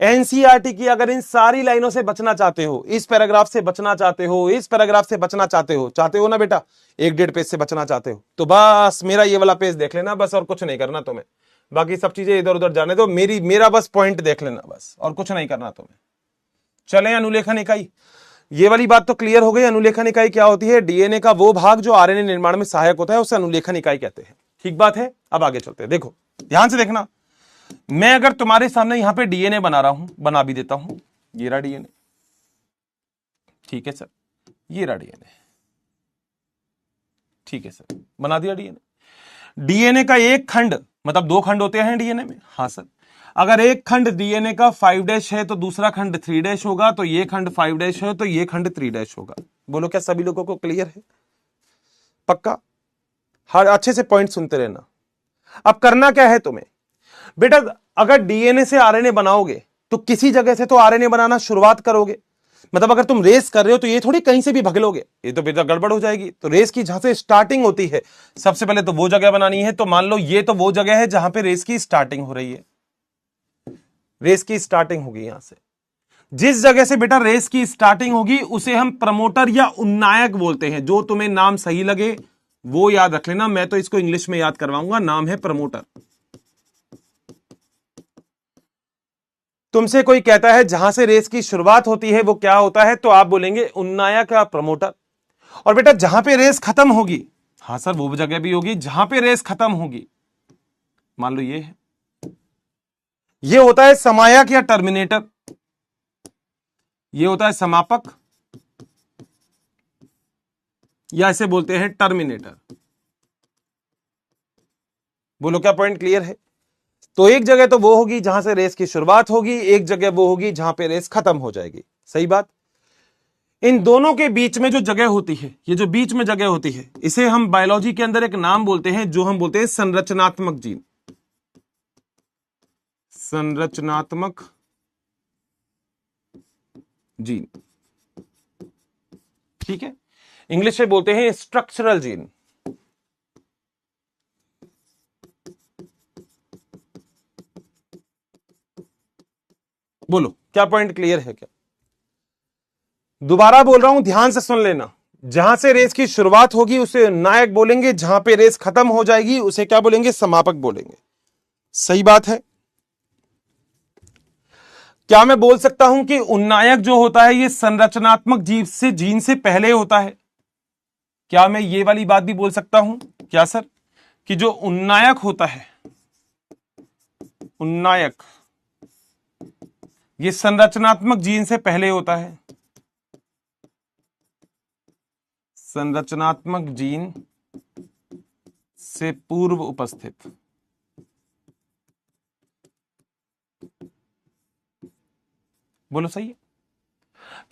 एनसीईआरटी की अगर इन सारी लाइनों से बचना चाहते हो, इस पैराग्राफ से बचना चाहते हो, इस पैराग्राफ से बचना चाहते हो ना बेटा, 1-1.5 पेज से बचना चाहते हो, तो बस मेरा ये वाला पेज देख लेना बस, और कुछ नहीं करना तुम्हें। बाकी सब चीजें इधर उधर जाने दो, मेरा बस पॉइंट देख लेना बस, और कुछ नहीं करना तुम्हें। चलें अनुलेखन इकाई, ये वाली बात तो क्लियर हो गई। अनुलेखन इकाई क्या होती है? डीएनए का वो भाग जो आरएनए निर्माण में सहायक होता है उसे अनुलेखन इकाई कहते हैं। ठीक बात है? अब आगे चलते हैं। देखो ध्यान से देखना, मैं अगर तुम्हारे सामने यहां पे डीएनए बना रहा हूं, बना भी देता हूं, ये रहा डीएनए। ठीक है सर, ये रहा डीएनए। ठीक है सर, बना दिया डीएनए। डीएनए का एक खंड, मतलब 2 खंड होते हैं डीएनए में। हाँ सर, अगर एक खंड डीएनए का 5' है तो दूसरा खंड 3' होगा, तो ये खंड 5' है तो ये खंड 3' होगा। बोलो क्या सभी लोगों को क्लियर है? पक्का? हर अच्छे से पॉइंट सुनते रहना। अब करना क्या है तुम्हें बेटा? अगर डीएनए से आरएनए बनाओगे तो किसी जगह से तो आरएनए बनाना शुरुआत करोगे। मतलब अगर तुम रेस कर रहे हो तो ये थोड़ी कहीं से भी भगलोगे, ये तो बेटा गड़बड़ हो जाएगी। तो रेस की जहां से स्टार्टिंग होती है सबसे पहले तो वो जगह बनानी है। तो मान लो ये तो वो जगह है जहां पे रेस की स्टार्टिंग हो रही है। रेस की स्टार्टिंग होगी यहां से। जिस जगह से बेटा रेस की स्टार्टिंग होगी उसे हम प्रमोटर या उन्नायक बोलते हैं। जो तुम्हें नाम सही लगे वो याद रख लेना, मैं तो इसको इंग्लिश में याद करवाऊंगा। नाम है प्रमोटर। तुमसे कोई कहता है जहां से रेस की शुरुआत होती है वो क्या होता है, तो आप बोलेंगे उन्नायक या प्रमोटर। और बेटा जहां पे रेस खत्म होगी, हाँ सर वो जगह भी होगी जहां पे रेस खत्म होगी। मान लो ये है, ये होता है समायक या टर्मिनेटर, ये होता है समापक, या इसे बोलते हैं टर्मिनेटर। बोलो क्या पॉइंट क्लियर है? तो एक जगह तो वो होगी जहां से रेस की शुरुआत होगी, एक जगह वो होगी जहां पे रेस खत्म हो जाएगी। सही बात? इन दोनों के बीच में जो जगह होती है, ये जो बीच में जगह होती है, इसे हम बायोलॉजी के अंदर एक नाम बोलते हैं जो हम बोलते हैं संरचनात्मक जीन। संरचनात्मक जीन, ठीक है? इंग्लिश में बोलते हैं स्ट्रक्चरल जीन। बोलो क्या पॉइंट क्लियर है क्या? दोबारा बोल रहा हूं, ध्यान से सुन लेना। जहां से रेस की शुरुआत होगी उसे नायक बोलेंगे, जहां पे रेस खत्म हो जाएगी उसे क्या बोलेंगे? समापक बोलेंगे। सही बात है? क्या मैं बोल सकता हूं कि उन्नायक जो होता है ये संरचनात्मक जीन से पहले होता है? क्या मैं ये वाली बात भी बोल सकता हूं? क्या सर? कि जो उन्नायक होता है, उन्नायक, ये संरचनात्मक जीन से पहले होता है, संरचनात्मक जीन से पूर्व उपस्थित। बोलो सही है?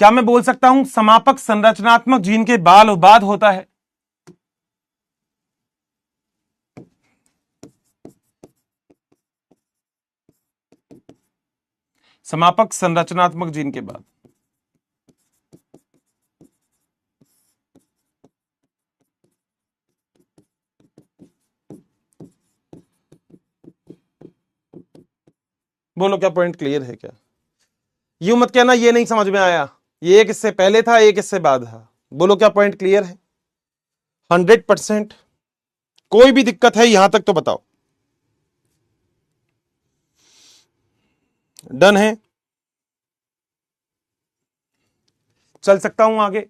क्या मैं बोल सकता हूं समापक संरचनात्मक जीन के बाद होता है? समापक संरचनात्मक जीन के बाद। बोलो क्या पॉइंट क्लियर है क्या? यूं मत कहना ये नहीं समझ में आया, ये एक इससे पहले था, एक इससे बाद था। बोलो क्या पॉइंट क्लियर है? 100%। कोई भी दिक्कत है यहां तक तो बताओ। डन है? चल सकता हूं आगे?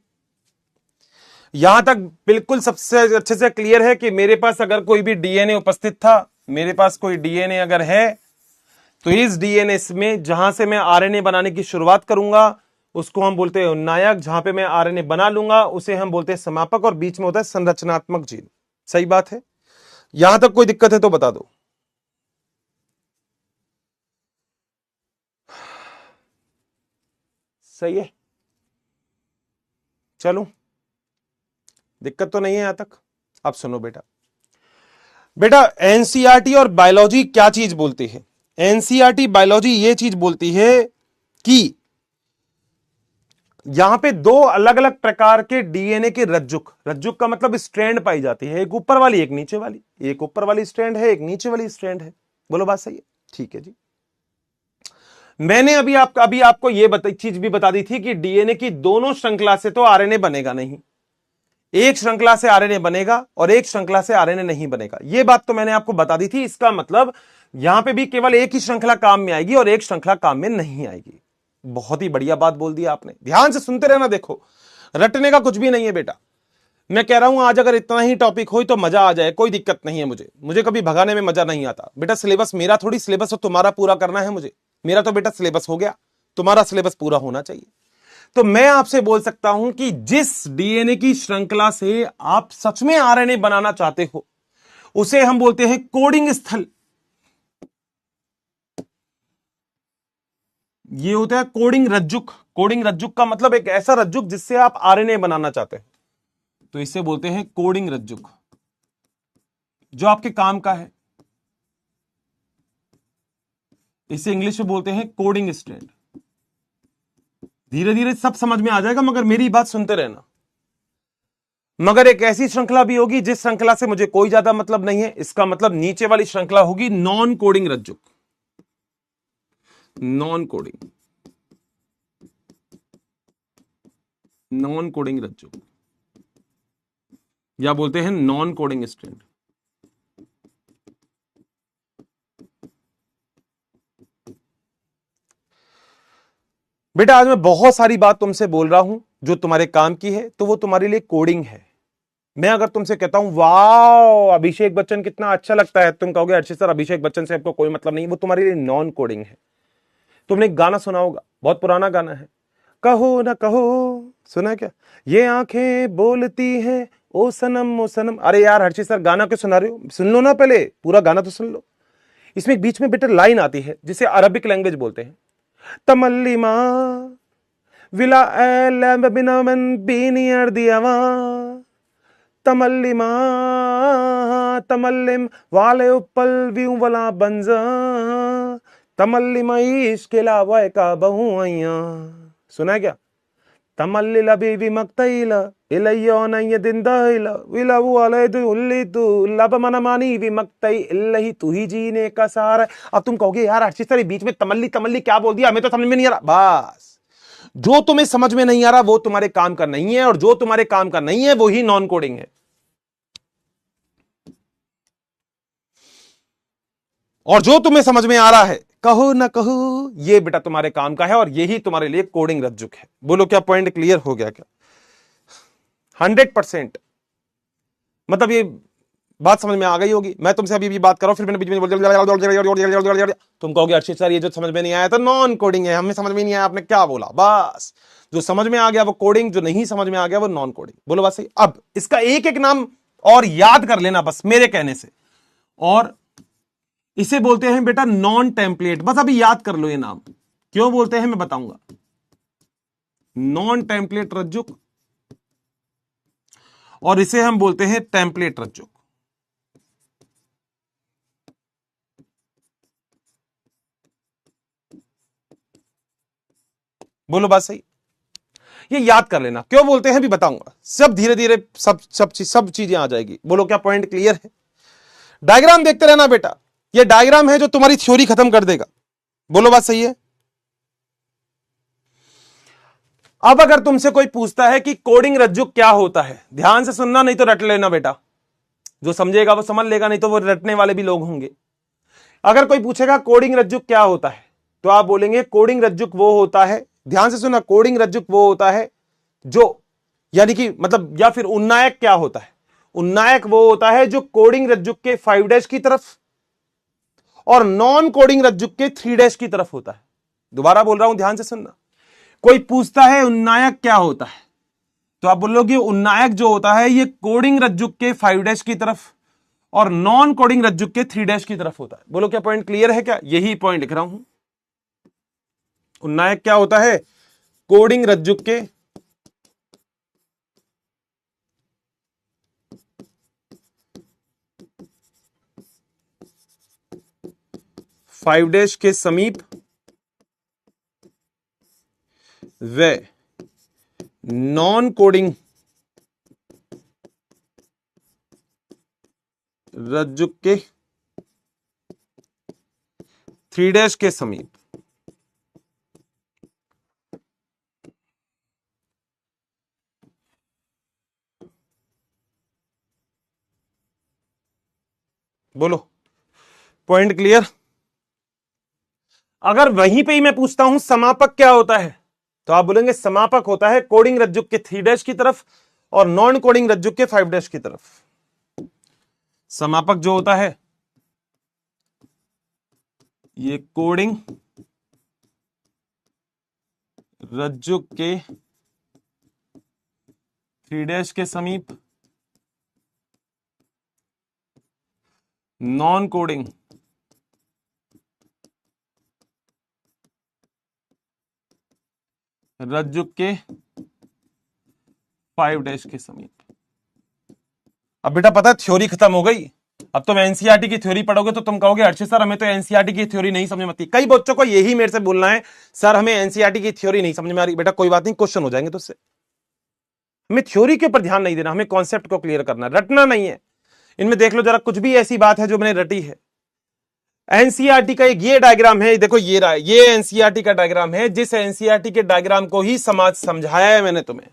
यहां तक बिल्कुल सबसे अच्छे से क्लियर है कि मेरे पास अगर कोई भी डीएनए उपस्थित था, मेरे पास कोई डीएनए अगर है, तो इस डीएनए में जहां से मैं आरएनए बनाने की शुरुआत करूंगा उसको हम बोलते हैं उन्नायक, जहां पे मैं आरएनए बना लूंगा उसे हम बोलते हैं समापक, और बीच में होता है संरचनात्मक जीन। सही बात है? यहां तक कोई दिक्कत है तो बता दो। सही है? चलो, दिक्कत तो नहीं है यहां तक? अब सुनो बेटा, बेटा एनसीईआरटी और बायोलॉजी क्या चीज बोलती है? एनसीईआरटी बायोलॉजी ये चीज बोलती है कि यहां पे दो अलग अलग प्रकार के डीएनए के रज्जुक, रज्जुक का मतलब स्ट्रैंड पाई जाती है, एक ऊपर वाली एक नीचे वाली, एक ऊपर वाली स्ट्रैंड है एक नीचे वाली स्ट्रैंड है। बोलो बात सही है? ठीक है जी। मैंने अभी आपको ये चीज भी बता दी थी कि डीएनए की दोनों श्रृंखला से तो आरएनए बनेगा नहीं, एक श्रृंखला से आरएनए बनेगा और एक श्रृंखला से आरएनए नहीं बनेगा। यह बात तो मैंने आपको बता दी थी। इसका मतलब यहां पे भी केवल एक ही श्रृंखला काम में आएगी और एक श्रृंखला काम में नहीं आएगी। बहुत ही बढ़िया बात बोल दी आपने, ध्यान से सुनते रहना। देखो, रटने का कुछ भी नहीं है बेटा। मैं कह रहा हूं आज अगर इतना ही टॉपिक हो तो मजा आ जाए, कोई दिक्कत नहीं है। मुझे कभी भगाने में मजा नहीं आता बेटा। सिलेबस मेरा थोड़ी, सिलेबस तो तुम्हारा पूरा करना है मुझे। मेरा तो बेटा सिलेबस हो गया, तुम्हारा सिलेबस पूरा होना चाहिए। तो मैं आपसे बोल सकता हूं कि जिस डीएनए की श्रृंखला से आप सच में आरएनए बनाना चाहते हो उसे हम बोलते हैं कोडिंग स्थल। ये होता है कोडिंग रज्जुक। कोडिंग रज्जुक का मतलब एक ऐसा रज्जुक जिससे आप आरएनए बनाना चाहते हैं, तो इसे बोलते हैं कोडिंग रज्जुक, जो आपके काम का है। इसे इंग्लिश में बोलते हैं कोडिंग स्ट्रैंड। धीरे धीरे सब समझ में आ जाएगा, मगर मेरी बात सुनते रहना। मगर एक ऐसी श्रृंखला भी होगी जिस श्रृंखला से मुझे कोई ज्यादा मतलब नहीं है, इसका मतलब नीचे वाली श्रृंखला होगी नॉन कोडिंग रज्जुक। नॉन कोडिंग, नॉन कोडिंग रज्जुक, या बोलते हैं नॉन कोडिंग स्ट्रैंड। बेटा आज मैं बहुत सारी बात तुमसे बोल रहा हूं जो तुम्हारे काम की है, तो वो तुम्हारे लिए कोडिंग है। मैं अगर तुमसे कहता हूं वाह अभिषेक बच्चन कितना अच्छा लगता है, तुम कहोगे अर्षित सर अभिषेक बच्चन से आपको कोई मतलब नहीं, वो तुम्हारे लिए नॉन कोडिंग है। तुमने एक गाना सुना होगा, बहुत पुराना गाना है, कहो ना कहो, सुना क्या? ये आंखें बोलती हैं ओ सनम ओ सनम। अरे यार हर्षित सर गाना क्यों सुना रहे हो? सुन लो ना, पहले पूरा गाना तो सुन लो। इसमें एक बीच में बेटा लाइन आती है जिसे अरबिक लैंग्वेज बोलते हैं, तमल्लिमा विला एलम बिनमन बीनियर दियावा, तमल्लिमा तमल्लिम वाले उपल व्यू वाला बंजा, तमल्लिमा इश्क लावा का बहु आइया। सुना है क्या? तमल्लिला बीवी मक्तैला इलैयो नय दिंदैला विलावु अलैदु उल्लिदु लबमनमानी विमक्तै इल्लहि तू ही जीने का सहारा। अब तुम कहोगे यार अर्षित सर बीच में तमल्ली तमल्ली क्या बोल दिया, हमें तो समझ में नहीं आ रहा। बस जो तुम्हें समझ में नहीं आ रहा वो तुम्हारे काम का नहीं है, और जो तुम्हारे काम का नहीं है वो ही नॉन कोडिंग है। और जो तुम्हें समझ में आ रहा है कहो ना कहो, ये बेटा तुम्हारे काम का है और यही तुम्हारे लिए कोडिंग रज्जुक है। बोलो क्या पॉइंट क्लियर हो गया क्या? 100%। मतलब ये बात समझ में आ गई होगी। मैं तुमसे अभी भी बात कर रहा हूं, फिर मैंने बीच में तुम कहोगे अर्षित सर ये जो समझ में नहीं आया तो नॉन कोडिंग है, हमें समझ में नहीं आया आपने क्या बोला। बस जो समझ में आ गया वो कोडिंग, जो नहीं समझ में आ गया वो नॉन कोडिंग। बोलो बात सही। अब इसका एक एक नाम और याद कर लेना बस मेरे कहने से, और इसे बोलते हैं बेटा नॉन टेम्पलेट। बस अभी याद कर लो ये नाम क्यों बोलते हैं मैं बताऊंगा। नॉन टेम्पलेट रज्जुक, और इसे हम बोलते हैं टेम्पलेट रज्जुक। बोलो बात सही। ये याद कर लेना क्यों बोलते हैं भी बताऊंगा, सब धीरे धीरे सब चीजें आ जाएगी। बोलो क्या पॉइंट क्लियर है। डायग्राम देखते रहना बेटा, ये डायग्राम है जो तुम्हारी थ्योरी खत्म कर देगा। बोलो बात सही है। अब अगर तुमसे कोई पूछता है कि कोडिंग रज्जुक क्या होता है, ध्यान से सुनना नहीं तो रट लेना बेटा, जो समझेगा वो समझ लेगा, नहीं तो वो रटने वाले भी लोग होंगे। अगर कोई पूछेगा कोडिंग रज्जुक क्या होता है, तो आप बोलेंगे कोडिंग रज्जुक वो होता है, ध्यान से सुनना, कोडिंग रज्जुक वो होता है जो, यानी कि मतलब, या फिर उन्नायक क्या होता है, उन्नायक वो होता है जो कोडिंग रज्जुक के 5 डैश की तरफ और नॉन कोडिंग रज्जुक के 3 डैश की तरफ होता है। दोबारा बोल रहा हूं, ध्यान से सुनना। कोई पूछता है उन्नायक क्या होता है, तो आप बोलोगे उन्नायक जो होता है ये कोडिंग रज्जुक के 5 डैश की तरफ और नॉन कोडिंग रज्जुक के 3 डैश की तरफ होता है। बोलो क्या पॉइंट क्लियर है क्या। यही पॉइंट लिख रहा हूं। उन्नायक क्या होता है, कोडिंग रज्जुक के 5 डैश के समीप व नॉन कोडिंग रज्जुक के 3 डैश के समीप। बोलो पॉइंट क्लियर। अगर वहीं पे ही मैं पूछता हूं समापक क्या होता है, तो आप बोलेंगे समापक होता है कोडिंग रज्जुक के 3 डैश की तरफ और नॉन कोडिंग रज्जुक के 5 डैश की तरफ। समापक जो होता है ये कोडिंग रज्जुक के 3 डैश के समीप, नॉन कोडिंग रज्जुक के 5 डैश के समीप। अब बेटा पता है थ्योरी खत्म हो गई। अब तुम एनसीईआरटी की थ्योरी पढ़ोगे तो तुम कहोगे अर्षित सर हमें तो एनसीईआरटी की थ्योरी नहीं समझ में आती। कई बच्चों को यही मेरे से बोलना है, सर हमें एनसीईआरटी की थ्योरी नहीं समझ में आ रही। बेटा कोई बात नहीं, क्वेश्चन हो जाएंगे तुझसे। हमें थ्योरी के ऊपर ध्यान नहीं देना, हमें कॉन्सेप्ट को क्लियर करना, रटना नहीं है। इनमें देख लो जरा कुछ भी ऐसी बात है जो मैंने रटी है। एनसीईआरटी का एक ये डायग्राम है, देखो ये रहा है, ये एनसीईआरटी का डायग्राम है। जिस एनसीईआरटी के डायग्राम को ही समाज समझाया है मैंने तुम्हें,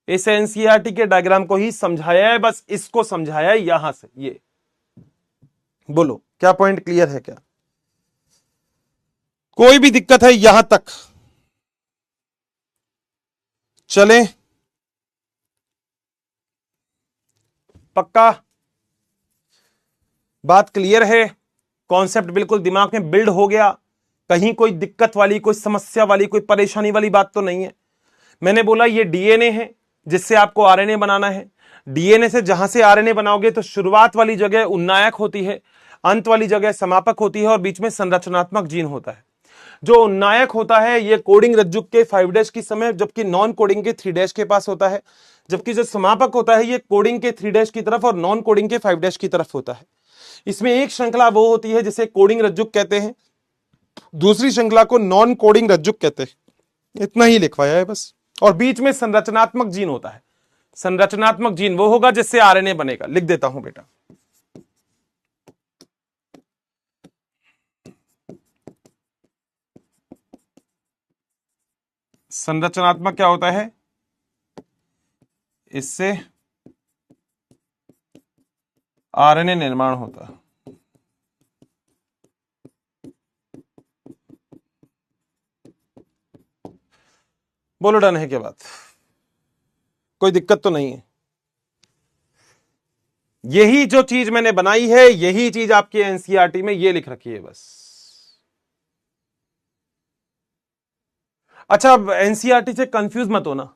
इस एनसीईआरटी के डायग्राम को ही समझाया है, बस इसको समझाया है यहां से ये। बोलो क्या पॉइंट क्लियर है क्या। कोई भी दिक्कत है यहां तक चले, पक्का बात क्लियर है, कॉन्सेप्ट बिल्कुल दिमाग में बिल्ड हो गया, कहीं कोई दिक्कत वाली, कोई समस्या वाली, कोई परेशानी वाली बात तो नहीं है। मैंने बोला ये डीएनए है जिससे आपको आरएनए बनाना है। डीएनए से जहां से आरएनए बनाओगे तो शुरुआत वाली जगह उन्नायक होती है, अंत वाली जगह समापक होती है और बीच में संरचनात्मक जीन होता है। जो उन्नायक होता है ये कोडिंग रज्जुक के 5 डैश की समय, जबकि नॉन कोडिंग के 3 डैश के पास होता है। जबकि जो समापक होता है ये कोडिंग के 3 डैश की तरफ और नॉन कोडिंग के 5 डैश की तरफ होता है। इसमें एक श्रृंखला वो होती है जिसे कोडिंग रज्जुक कहते हैं, दूसरी श्रृंखला को नॉन कोडिंग रज्जुक कहते हैं। इतना ही लिखवाया है बस। और बीच में संरचनात्मक जीन होता है। संरचनात्मक जीन वो होगा जिससे आरएनए बनेगा। लिख देता हूं बेटा, संरचनात्मक क्या होता है, इससे आरएनए निर्माण होता है। बोलो डन है क्या बात, कोई दिक्कत तो नहीं है। यही जो चीज मैंने बनाई है, यही चीज आपके एनसीईआरटी में ये लिख रखी है बस। अच्छा, अब एनसीईआरटी से कंफ्यूज मत होना।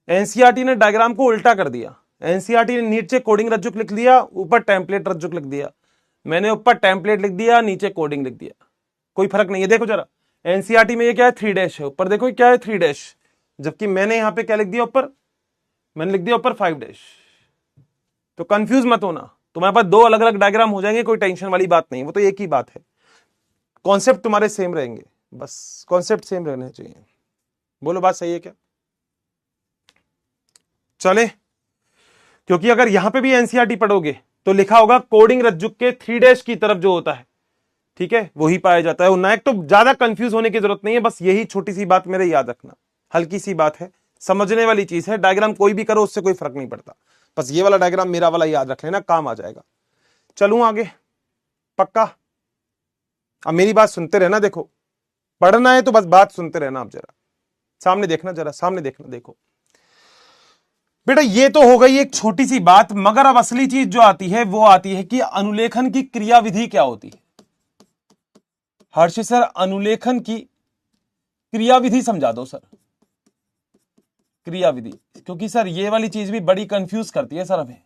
एनसीईआरटी ने डायग्राम को उल्टा कर दिया। एनसीईआरटी ने नीचे कोडिंग रज्जुक लिख दिया, ऊपर टेम्पलेट रज्जुक लिख दिया। मैंने ऊपर टेम्पलेट लिख दिया, नीचे कोडिंग लिख दिया। कोई फर्क नहीं है। देखो जरा, एनसीईआरटी में ये क्या है, 3 डैश है ऊपर, देखो क्या है 3 डैश, जबकि मैंने यहां पे क्या लिख दिया ऊपर, मैंने लिख दिया ऊपर 5 डैश। तो कंफ्यूज मत होना, तुम्हारे पास 2 अलग अलग डायग्राम हो जाएंगे, कोई टेंशन वाली बात नहीं, वो तो एक ही बात है। कॉन्सेप्ट तुम्हारे सेम रहेंगे, बस कॉन्सेप्ट सेम रहने चाहिए। बोलो बात सही है क्या? चले, क्योंकि अगर यहां पे भी एनसीईआरटी पढ़ोगे तो लिखा होगा कोडिंग रज्जुक के 3 डैश की तरफ जो होता है, ठीक है, वही पाया जाता है। नायक तो ज्यादा कंफ्यूज होने की जरूरत नहीं है, बस यही छोटी सी बात मेरे याद रखना, हल्की सी बात है, समझने वाली चीज है। डायग्राम कोई भी करो उससे कोई फर्क नहीं पड़ता, बस ये वाला डायग्राम मेरा वाला याद रख लेना, काम आ जाएगा। चलूं आगे, पक्का? अब मेरी बात सुनते रहना, देखो पढ़ना है तो बस बात सुनते रहना। आप जरा सामने देखना, जरा सामने देखना, देखो बेटा, ये तो हो गई एक छोटी सी बात, मगर अब असली चीज जो आती है वो आती है कि अनुलेखन की क्रियाविधि क्या होती है। हर्ष सर, अनुलेखन की क्रियाविधि समझा दो सर, क्रियाविधि, क्योंकि सर ये वाली चीज भी बड़ी कंफ्यूज करती है सर हमें।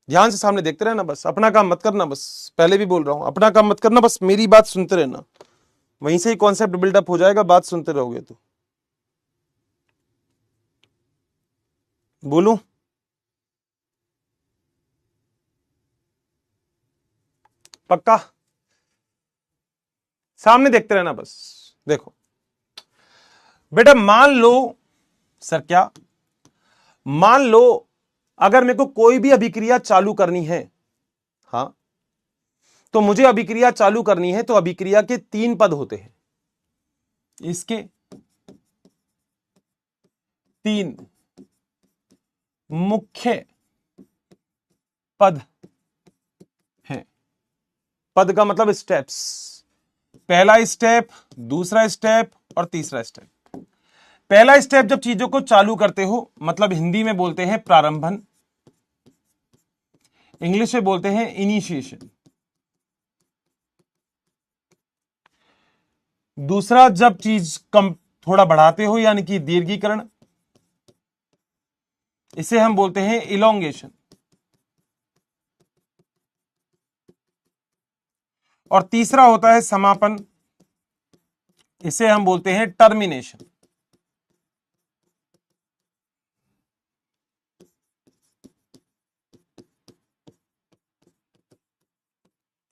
ध्यान से सामने देखते रहना, बस अपना काम मत करना, बस पहले भी बोल रहा हूं, अपना काम मत करना, बस मेरी बात सुनते रहना, वहीं से ही कॉन्सेप्ट बिल्डअप हो जाएगा, बात सुनते रहोगे तो। बोलूं? पक्का? सामने देखते रहना बस। देखो बेटा, मान लो सर, क्या मान लो अगर मेरे को कोई भी अभिक्रिया चालू करनी है, हां, तो मुझे अभिक्रिया चालू करनी है तो अभिक्रिया के 3 पद होते हैं, इसके 3 मुख्य पद हैं। पद का मतलब स्टेप्स, पहला स्टेप, दूसरा स्टेप और तीसरा स्टेप। पहला स्टेप जब चीजों को चालू करते हो, मतलब हिंदी में बोलते हैं प्रारंभन, इंग्लिश में बोलते हैं इनिशिएशन। दूसरा, जब चीज कम थोड़ा बढ़ाते हो यानी कि दीर्घीकरण, इसे हम बोलते हैं इलोंगेशन। और तीसरा होता है समापन, इसे हम बोलते हैं टर्मिनेशन।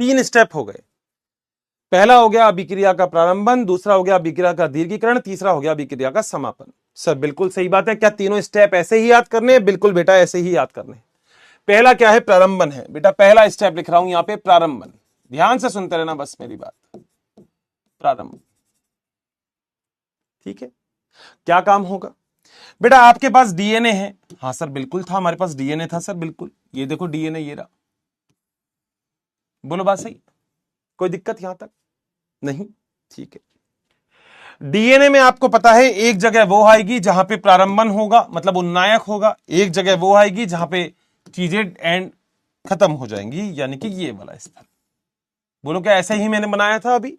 तीन स्टेप हो गए। पहला हो गया अभिक्रिया का प्रारंभन, दूसरा हो गया अभिक्रिया का दीर्घीकरण, तीसरा हो गया अभिक्रिया का समापन। सर बिल्कुल सही बात है, क्या तीनों स्टेप ऐसे ही याद करने हैं? बिल्कुल बेटा, ऐसे ही याद करने हैं। पहला क्या है? प्रारंभन है बेटा, पहला स्टेप लिख रहा हूं यहां पे, प्रारंभन। ध्यान से सुनते रहना बस मेरी बात, प्रारंभ, ठीक है। क्या काम होगा बेटा? आपके पास डीएनए है। हाँ सर बिल्कुल था, हमारे पास डीएनए था सर, बिल्कुल। ये देखो डीएनए, ये रहा। बोलो बात सही, कोई दिक्कत यहां तक नहीं? ठीक है। डीएनए में आपको पता है एक जगह वो आएगी जहां पे प्रारंभन होगा, मतलब उन्नायक होगा, एक जगह वो आएगी जहां पे चीजें एंड खत्म हो जाएंगी, यानी कि ये वाला स्थल। बोलो क्या ऐसे ही मैंने बनाया था? अभी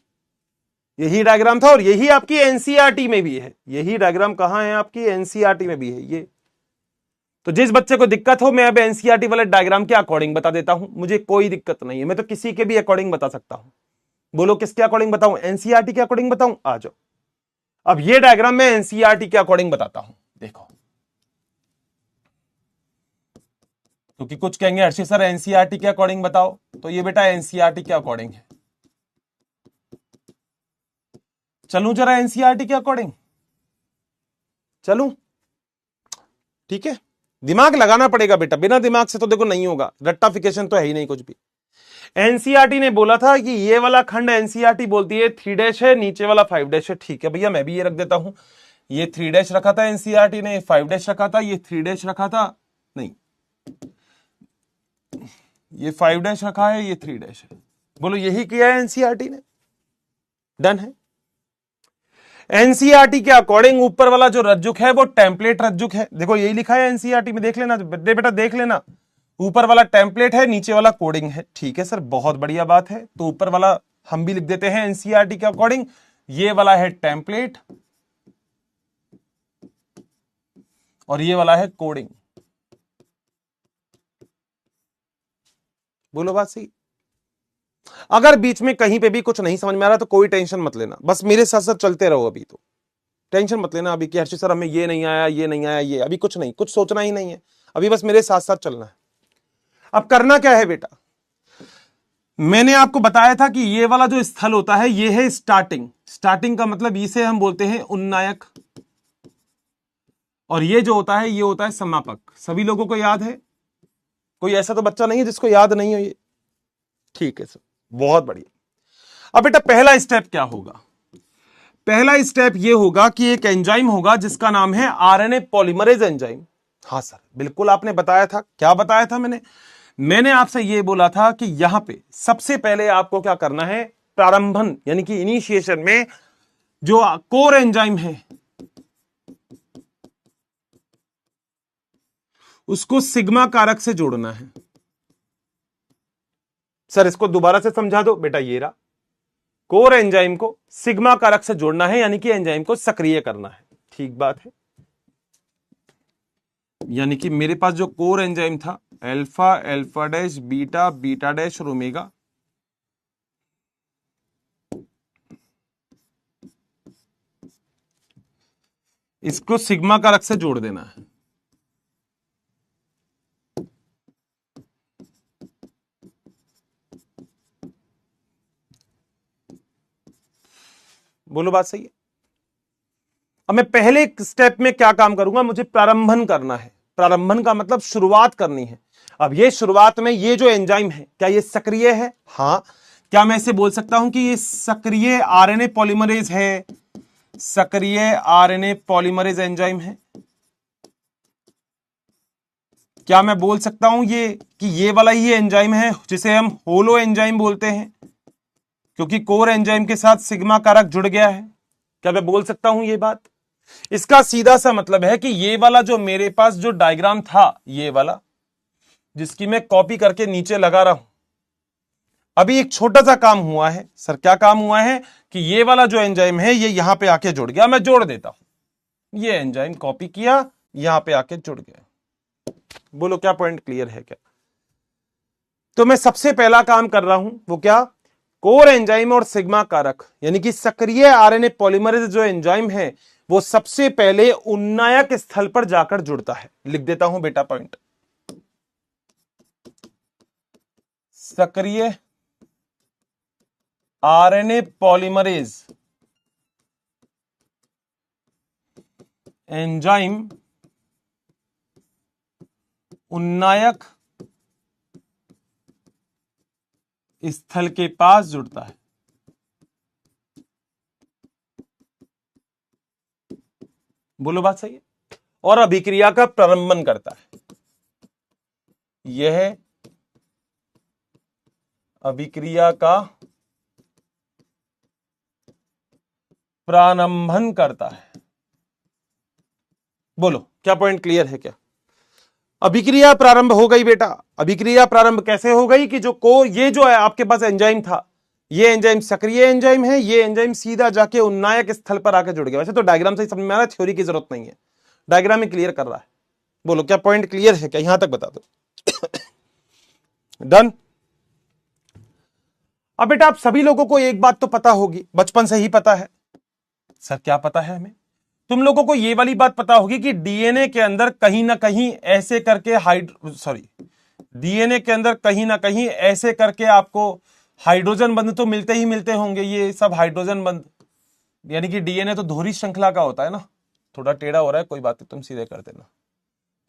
यही डायग्राम था और यही आपकी एनसीईआरटी में भी है। यही डायग्राम कहां है? आपकी एनसीईआरटी में भी है ये। तो जिस बच्चे को दिक्कत हो, मैं अब एनसीईआरटी वाले डायग्राम के अकॉर्डिंग बता देता हूं, मुझे कोई दिक्कत नहीं है, मैं तो किसी के भी अकॉर्डिंग बता सकता हूं। बोलो किसके अकॉर्डिंग बताऊं? एनसीईआरटी के अकॉर्डिंग बताऊं? आ जाओ, अब ये डायग्राम मैं एनसीईआरटी के अकॉर्डिंग बताता हूं। देखो, क्योंकि कुछ कहेंगे हर्षित सर एनसीईआरटी के अकॉर्डिंग बताओ, तो ये बेटा एनसीईआरटी के अकॉर्डिंग है। चलूं जरा एनसीईआरटी के अकॉर्डिंग? चलूं? ठीक है, दिमाग लगाना पड़ेगा बेटा, बिना दिमाग से तो देखो नहीं होगा, रट्टाफिकेशन तो है ही नहीं कुछ भी। एनसीईआरटी ने बोला था कि ये वाला खंड एनसीईआरटी बोलती है 3 डैश है, नीचे वाला 5 डैश है। ठीक है भैया, मैं भी ये रख देता हूं, ये 3 डैश रखा था एनसीईआरटी ने, 5 डैश रखा था, ये 3 डैश रखा था, नहीं ये 5 डैश रखा है, ये 3 डैश है। बोलो यही किया है एनसीईआरटी ने, डन है। एनसीईआरटी के अकॉर्डिंग ऊपर वाला जो रज्जुक है वो टेम्पलेट रज्जुक है। देखो यही लिखा है एनसीईआरटी में, देख लेना बेटा देख लेना। ऊपर वाला टेम्पलेट है, नीचे वाला कोडिंग है। ठीक है सर, बहुत बढ़िया बात है। तो ऊपर वाला हम भी लिख देते हैं एनसीईआरटी के अकॉर्डिंग, ये वाला है टेम्पलेट और ये वाला है कोडिंग। बोलो बात सही। अगर बीच में कहीं पे भी कुछ नहीं समझ में आ रहा तो कोई टेंशन मत लेना, बस मेरे साथ साथ चलते रहो। अभी तो टेंशन मत लेना अभी कि हर्षित सर हमें ये नहीं आया, ये नहीं आया, ये अभी कुछ नहीं, कुछ सोचना ही नहीं है। अभी बस मेरे साथ साथ चलना है। अब करना क्या है बेटा, मैंने आपको बताया था कि ये वाला जो स्थल होता है ये है स्टार्टिंग। स्टार्टिंग का मतलब इसे हम बोलते हैं उन्नायक, और ये जो होता है ये होता है समापक। सभी लोगों को याद है? कोई ऐसा तो बच्चा नहीं है जिसको याद नहीं हो ये? ठीक है सर, बहुत बढ़िया। अब बेटा पहला स्टेप क्या होगा? पहला स्टेप ये होगा कि एक एंजाइम होगा जिसका नाम है आरएनए पॉलीमरेज एंजाइम। हाँ सर, बिल्कुल आपने बताया था। क्या बताया था मैंने आपसे ये बोला था कि यहां पे सबसे पहले आपको क्या करना है, प्रारंभन यानी कि इनिशिएशन में जो कोर एंजाइम है उसको सिग्मा कारक से जोड़ना है। सर इसको दोबारा से समझा दो बेटा। ये रहा, कोर एंजाइम को सिग्मा कारक से जोड़ना है यानी कि एंजाइम को सक्रिय करना है। ठीक बात है। यानी कि मेरे पास जो कोर एंजाइम था alpha, alpha dash, beta, beta dash और ओमेगा, इसको सिग्मा कारक से जोड़ देना है। बोलो बात सही है? अब मैं पहले स्टेप में क्या काम करूंगा, मुझे प्रारंभन करना है। प्रारंभन का मतलब शुरुआत करनी है। अब ये शुरुआत में ये जो एंजाइम है क्या ये सक्रिय है? हाँ। क्या मैं इसे बोल सकता हूं कि ये सक्रिय आरएनए पॉलीमरेज है? सक्रिय आरएनए पॉलीमरेज एंजाइम है। क्या मैं बोल सकता हूं ये कि ये वाला ही एंजाइम है जिसे हम होलो एंजाइम बोलते हैं क्योंकि कोर एंजाइम के साथ सिग्मा कारक जुड़ गया है? क्या मैं बोल सकता हूं ये बात? इसका सीधा सा मतलब है कि ये वाला जो मेरे पास जो डायग्राम था, ये वाला जिसकी मैं कॉपी करके नीचे लगा रहा हूं, अभी एक छोटा सा काम हुआ है। सर क्या काम हुआ है? कि ये वाला जो एंजाइम है ये यहां पे आके जुड़ गया। मैं जोड़ देता हूं, ये एंजाइम कॉपी किया, यहां पे आके जुड़ गया। बोलो क्या पॉइंट क्लियर है क्या? तो मैं सबसे पहला काम कर रहा हूं वो क्या, कोर एंजाइम और सिग्मा कारक यानी कि सक्रिय आरएनए पॉलीमरेज जो एंजाइम है वो सबसे पहले उन्नायक स्थल पर जाकर जुड़ता है। लिख देता हूं बेटा पॉइंट, सक्रिय आरएनए पॉलीमरेज एंजाइम उन्नायक स्थल के पास जुड़ता है। बोलो बात सही है? और अभिक्रिया का प्रारंभन करता है। यह अभिक्रिया का प्रारंभन करता है। बोलो क्या पॉइंट क्लियर है क्या? अभिक्रिया प्रारंभ हो गई बेटा। अभिक्रिया प्रारंभ कैसे हो गई कि ये जो है आपके पास एंजाइम था, ये एंजाइम सक्रिय एंजाइम है, ये एंजाइम सीधा जाके उन्नायक स्थल पर आकर जुड़ गया। वैसे तो डायग्राम से ही समझ में आ रहा है, थ्योरी की जरूरत नहीं है, डायग्राम ही क्लियर कर रहा है। बोलो क्या पॉइंट क्लियर है क्या? यहां तक बता दो। डन। अब बेटा आप सभी लोगों को एक बात तो पता होगी, बचपन से ही पता है। सर क्या पता है हमें? तुम लोगों को ये वाली बात पता होगी कि डीएनए के अंदर कहीं ना कहीं ऐसे करके डीएनए के अंदर कहीं ना कहीं ऐसे करके आपको हाइड्रोजन बंध तो मिलते ही मिलते होंगे। ये सब हाइड्रोजन बंध यानी कि डीएनए तो दोहरी श्रृंखला का होता है ना। थोड़ा टेढ़ा हो रहा है, कोई बात नहीं, तुम सीधे कर देना।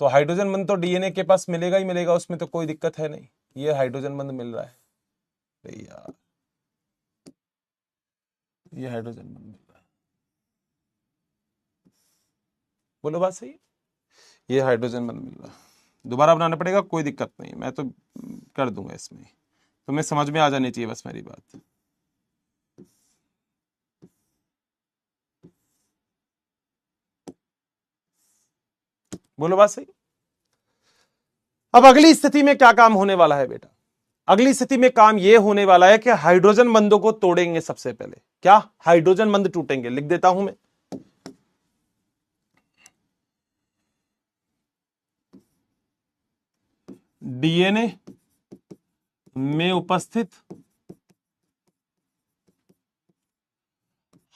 तो हाइड्रोजन बंध तो डीएनए के पास मिलेगा ही मिलेगा, उसमें तो कोई दिक्कत है नहीं। ये हाइड्रोजन बंध मिल रहा है यार, ये हाइड्रोजन बंध मिल रहा है। बोलो बात सही? ये हाइड्रोजन बंध मिल रहा है, दोबारा बनाना पड़ेगा, कोई दिक्कत नहीं, मैं तो कर दूंगा इसमें। तुम्हें समझ में आ जानी चाहिए बस मेरी बात। बोलो बात सही। अब अगली स्थिति में क्या काम होने वाला है बेटा? अगली स्थिति में काम यह होने वाला है कि हाइड्रोजन बंधों को तोड़ेंगे। सबसे पहले क्या हाइड्रोजन बंध टूटेंगे, लिख देता हूं मैं। डीएनए में उपस्थित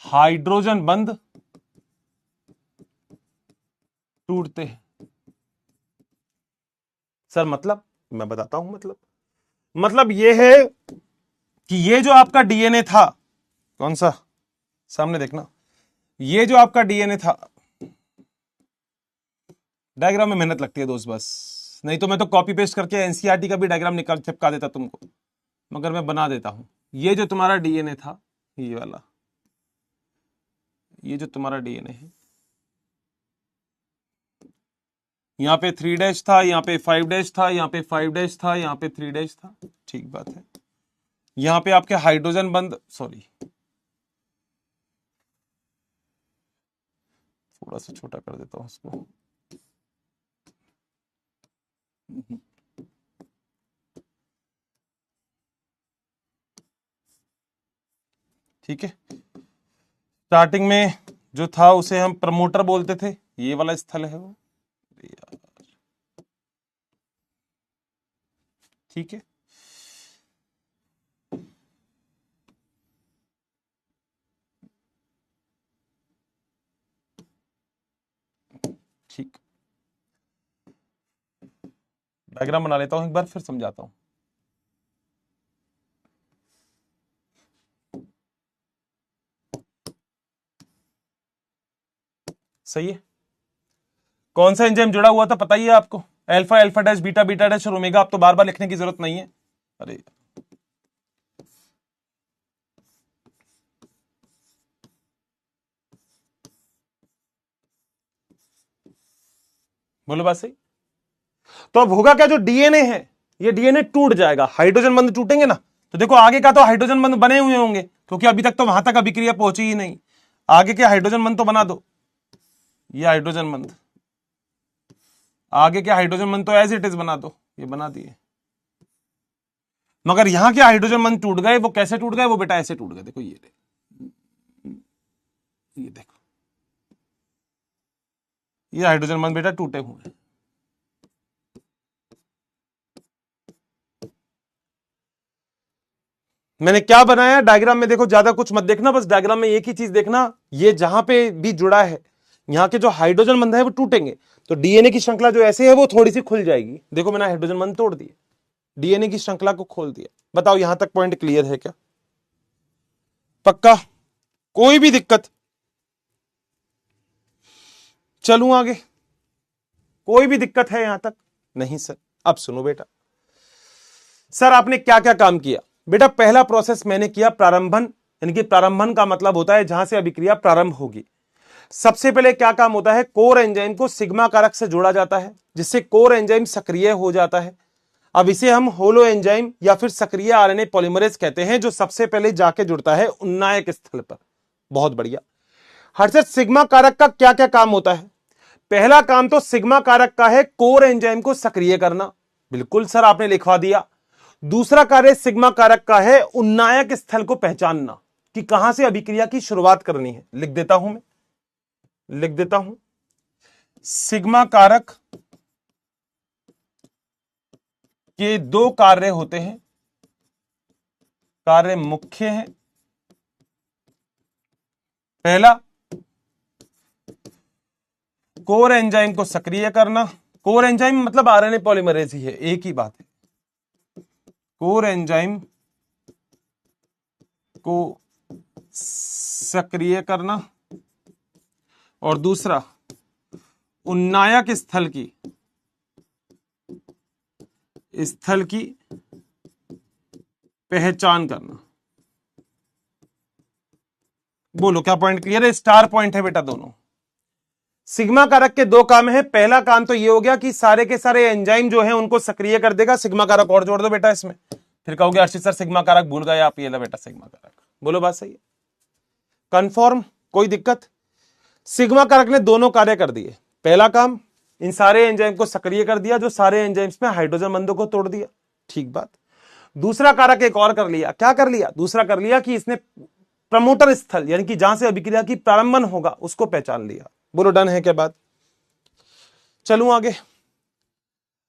हाइड्रोजन बंध टूटते हैं। सर मतलब? मैं बताता हूं मतलब यह है कि ये जो आपका डीएनए था, कौन सा, सामने देखना, ये जो आपका डीएनए था, डायग्राम में मेहनत लगती है दोस्त बस, नहीं तो मैं तो कॉपी पेस्ट करके एनसीईआरटी का भी डायग्राम निकाल चिपका देता तुमको, मगर मैं बना देता हूं। ये जो तुम्हारा डीएनए था, ये वाला, ये जो तुम्हारा डीएनए है, यहां पे 3' था, यहां पे 5' था, यहां पे 5' था, यहां पे 3' था, ठीक बात है। यहां पे आपके हाइड्रोजन बंध, सॉरी थोड़ा सा छोटा कर देता हूं इसको, ठीक है। स्टार्टिंग में जो था उसे हम प्रमोटर बोलते थे, ये वाला स्थल है वो, ठीक है। ठीक, डायग्राम बना लेता हूं एक बार, फिर समझाता हूं। सही है। कौन सा एंजाइम जुड़ा हुआ था पता ही है आपको? Alpha, alpha dash, beta, beta dash और ओमेगा। आप तो बार बार लिखने की जरूरत नहीं है। अरे बोलो बात सही। तो अब होगा क्या, जो डीएनए है ये डीएनए टूट जाएगा, हाइड्रोजन बंध टूटेंगे ना, तो देखो आगे का तो हाइड्रोजन बंध बने हुए होंगे, क्योंकि अभी तक तो वहां तक अभिक्रिया पहुंची ही नहीं। आगे के हाइड्रोजन बंध तो बना दो, ये हाइड्रोजन बंध, आगे के हाइड्रोजन बंध तो एज इट इज बना दो, ये बना दिए। मगर यहां के हाइड्रोजन बंध टूट गए। वो कैसे टूट गए? वो बेटा ऐसे टूट गए, देखो ये देखो, ये हाइड्रोजन बंध बेटा टूटे हुए हैं। मैंने क्या बनाया डायग्राम में, देखो ज्यादा कुछ मत देखना, बस डायग्राम में एक ही चीज देखना, ये जहां पे भी जुड़ा है, यहां के जो हाइड्रोजन बंध है वो टूटेंगे, तो डीएनए की श्रृंखला जो ऐसे है वो थोड़ी सी खुल जाएगी। देखो मैंने हाइड्रोजन बंध तोड़ दिए, डीएनए की श्रृंखला को खोल दिया। बताओ यहां तक पॉइंट क्लियर है क्या? पक्का? कोई भी दिक्कत? चलूं आगे? कोई भी दिक्कत है यहां तक? नहीं सर। अब सुनो बेटा, सर आपने क्या क्या काम किया? बेटा पहला प्रोसेस मैंने किया प्रारंभन, यानी कि प्रारंभन का मतलब होता है जहां से अभिक्रिया प्रारंभ होगी। सबसे पहले क्या काम होता है, कोर एंजाइम को सिग्मा कारक से जोड़ा जाता है, जिससे कोर एंजाइम सक्रिय हो जाता है। अब इसे हम होलो एंजाइम या फिर सक्रिय आरएनए पॉलीमरेज कहते हैं, जो सबसे पहले जाके जुड़ता है उन्नायक स्थल पर। बहुत बढ़िया। हर्षद सिग्मा कारक का क्या क्या काम होता है? पहला काम तो सिग्मा कारक का है कोर एंजाइम को सक्रिय करना, बिल्कुल सर आपने लिखवा दिया। दूसरा कार्य सिग्मा कारक का है उन्नायक स्थल को पहचानना, कि कहां से अभिक्रिया की शुरुआत करनी है। लिख देता हूं मैं, लिख देता हूं, सिग्मा कारक के दो कार्य होते हैं, कार्य मुख्य हैं। पहला, कोर एंजाइम को सक्रिय करना। कोर एंजाइम मतलब आरएनए पॉलीमरेज ही है, एक ही बात है। कोर एंजाइम को सक्रिय करना, और दूसरा उन्नायक स्थल की पहचान करना। बोलो क्या पॉइंट क्लियर है? स्टार पॉइंट है बेटा दोनों। सिग्मा कारक के दो काम है। पहला काम तो ये हो गया कि सारे के सारे एंजाइम जो हैं उनको सक्रिय कर देगा। सिग्मा कारक और जोड़ दो बेटा इसमें, फिर कहोगे अर्षित सर सिग्मा कारक भूल गए आप, ये ला बेटा सिग्मा कारक। बोलो बात सही है? कंफर्म? कोई दिक्कत? सिग्मा कारक ने दोनों कार्य कर दिए। पहला काम इन सारे एंजाइम को सक्रिय कर दिया, जो सारे एंजाइम्स में हाइड्रोजन बंधों को तोड़ दिया। ठीक बात। दूसरा कारक एक और कर लिया। क्या कर लिया? दूसरा कर लिया कि इसने प्रमोटर स्थल यानी कि जहां से अभिक्रिया की प्रारंभन होगा उसको पहचान लिया। बोलो डन है क्या बात? चलूं आगे।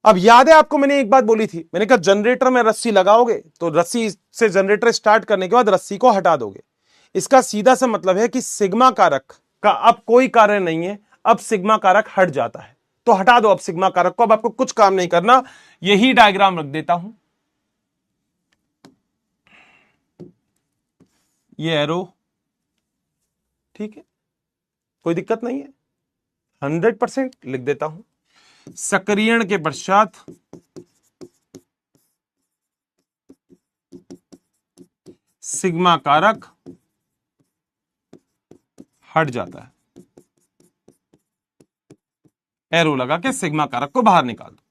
अब याद है आपको मैंने एक बात बोली थी, मैंने कहा जनरेटर में रस्सी लगाओगे तो रस्सी से जनरेटर स्टार्ट करने के बाद रस्सी को हटा दोगे। इसका सीधा सा मतलब है कि सिग्मा कारक का अब कोई कार्य नहीं है, अब सिग्मा कारक हट जाता है, तो हटा दो अब सिग्मा कारक को। अब आपको कुछ काम नहीं करना, यही डायग्राम रख देता हूं, ये एरो, ठीक है, कोई दिक्कत नहीं है, 100% लिख देता हूं। सक्रियण के पश्चात सिग्मा कारक हट जाता है, एरो लगा के सिग्मा कारक को बाहर निकाल दो।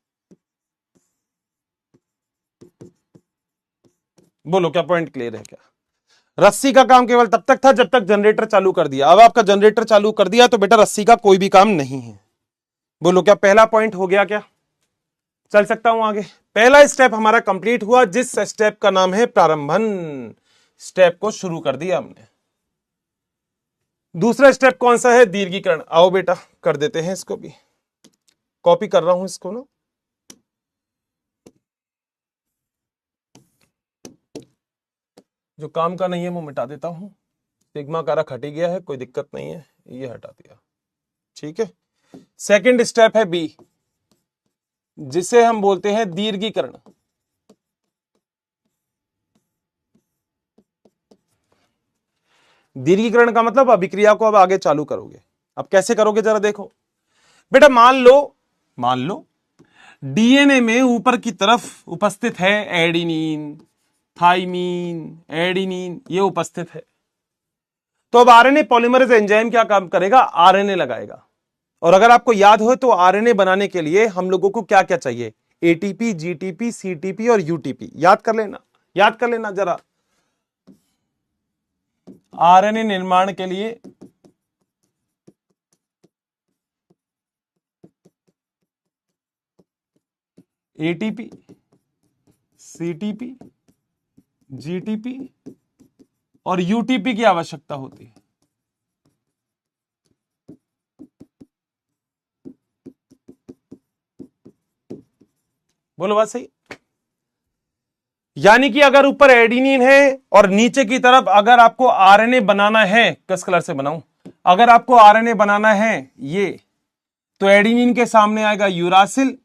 बोलो क्या पॉइंट क्लियर है क्या? रस्सी का काम केवल तब तक था जब तक जनरेटर चालू कर दिया। अब आपका जनरेटर चालू कर दिया तो बेटा रस्सी का कोई भी काम नहीं है। बोलो क्या पहला पॉइंट हो गया क्या? चल सकता हूं आगे। पहला स्टेप हमारा कंप्लीट हुआ, जिस स्टेप का नाम है प्रारंभन। स्टेप को शुरू कर दिया हमने। दूसरा स्टेप कौन सा है? दीर्घीकरण। आओ बेटा कर देते हैं इसको भी, कॉपी कर रहा हूं इसको ना। जो काम का नहीं है वो मिटा देता हूं। सिग्मा कारक हट ही गया है, कोई दिक्कत नहीं है, ये हटा दिया, ठीक है। सेकंड स्टेप है बी, जिसे हम बोलते हैं दीर्घीकरण। दीर्घीकरण का मतलब अभिक्रिया को अब आगे चालू करोगे। अब कैसे करोगे जरा देखो बेटा। मान लो डीएनए में ऊपर की तरफ उपस्थित है एडिनिन, थाइमीन, एडिनिन, ये उपस्थित है। तो अब आरएनए पॉलीमरेज एंजाइम क्या काम करेगा? आरएनए लगाएगा। और अगर आपको याद हो तो आरएनए बनाने के लिए हम लोगों को क्या क्या चाहिए? एटीपी, जीटीपी, सीटीपी और यूटीपी। याद कर लेना जरा। आरएनए निर्माण के लिए एटीपी, सीटीपी, जीटीपी और यूटीपी की आवश्यकता होती है। बोलो बात सही? यानी कि अगर ऊपर एडिनिन है और नीचे की तरफ अगर आपको आरएनए बनाना है, किस कलर से बनाऊं? अगर आपको आरएनए बनाना है ये, तो एडिनिन के सामने आएगा यूरासिल,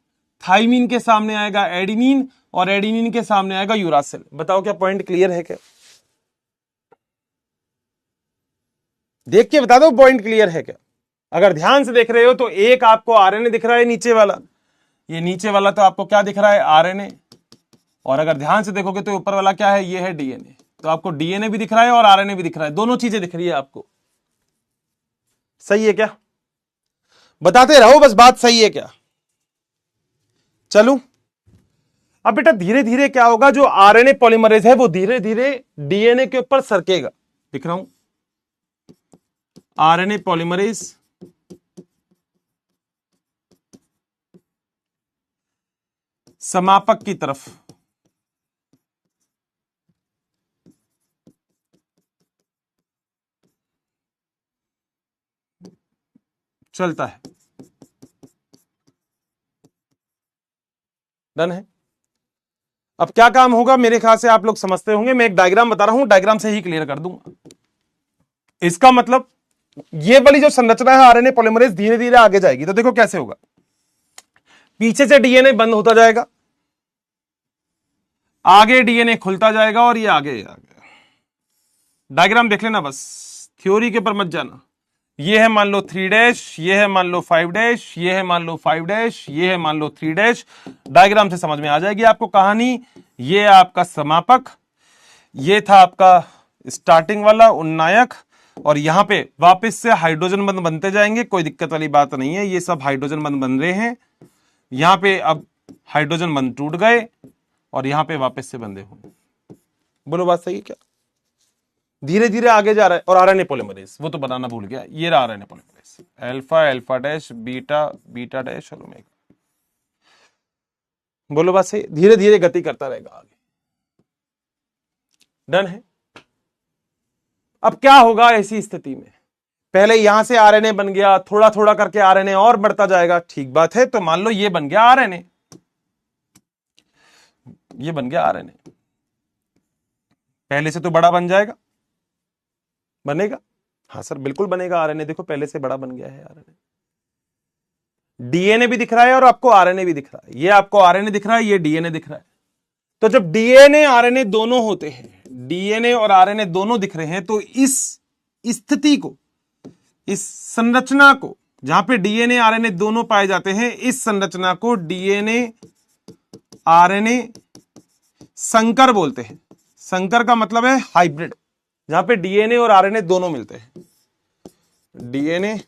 थाइमीन के सामने आएगा एडिनिन और एडिनिन के सामने आएगा यूरासिल। बताओ क्या पॉइंट क्लियर है क्या? देख के बता दो पॉइंट क्लियर है क्या? अगर ध्यान से देख रहे हो तो एक आपको आरएनए दिख रहा है नीचे वाला, ये नीचे वाला तो आपको क्या दिख रहा है? आरएनए। और अगर ध्यान से देखोगे तो ऊपर वाला क्या है? ये है डीएनए। तो आपको डीएनए भी दिख रहा है और आरएनए भी दिख रहा है, दोनों चीजें दिख रही है आपको। सही है क्या? बताते रहो बस, बात सही है क्या? चलूं अब बेटा धीरे धीरे क्या होगा, जो आरएनए पॉलीमरेज है वो धीरे धीरे डीएनए के ऊपर सरकेगा। दिख रहा हूं, आरएनए पॉलीमरेज समापक की तरफ चलता है। डन है। अब क्या काम होगा मेरे ख्याल से आप लोग समझते होंगे, मैं एक डायग्राम बता रहा हूं, डायग्राम से ही क्लियर कर दूंगा। इसका मतलब ये वाली जो संरचना है आरएनए पॉलीमरेज धीरे धीरे आगे जाएगी। तो देखो कैसे होगा, पीछे से डीएनए बंद होता जाएगा, आगे डीएनए खुलता जाएगा और ये आगे आ गया। डायग्राम देख लेना बस, थ्योरी के ऊपर मत जाना। ये है मान लो 3 ये है मान लो 5 ये है मान लो 5 ये है मान लो 3 डायग्राम से समझ में आ जाएगी आपको कहानी। ये आपका समापक, ये था आपका स्टार्टिंग वाला उन्नायक, और यहां पे वापस से हाइड्रोजन बंध बनते जाएंगे, कोई दिक्कत वाली बात नहीं है। ये सब हाइड्रोजन बंध बन रहे हैं, यहां पे अब हाइड्रोजन बंध टूट गए और यहां पे वापस से बंधे होंगे। बोलो बात सही है क्या? धीरे धीरे आगे जा रहा है। और आरएनए पॉलीमरेज वो तो बनाना भूल गया, ये रहा RNA polymerase, alpha alpha dash beta beta dash और ओमेगा। बोलो बात सही, धीरे धीरे गति करता रहेगा आगे। डन है। अब क्या होगा ऐसी स्थिति में, पहले यहां से आरएनए बन गया, थोड़ा थोड़ा करके आरएनए और बढ़ता जाएगा, ठीक बात है। तो मान लो ये बन गया आरएनए, ये बन गया आरएनए, पहले से तो बड़ा बन जाएगा, बनेगा? हाँ सर बिल्कुल बनेगा आरएनए, देखो पहले से बड़ा बन गया है आरएनए। डीएनए भी दिख रहा है और आपको आरएनए भी दिख रहा है, ये आपको आरएनए दिख रहा है, ये डीएनए दिख रहा है। तो जब डीएनए आरएनए दोनों होते हैं, डीएनए और आरएनए दोनों दिख रहे हैं, तो इस स्थिति को, इस संरचना को, जहां पे डीएनए आरएनए दोनों पाए जाते हैं, इस संरचना को डीएनए आरएनए संकर बोलते हैं। संकर का मतलब है हाइब्रिड, जहां पे डीएनए और आरएनए दोनों मिलते हैं, डीएनए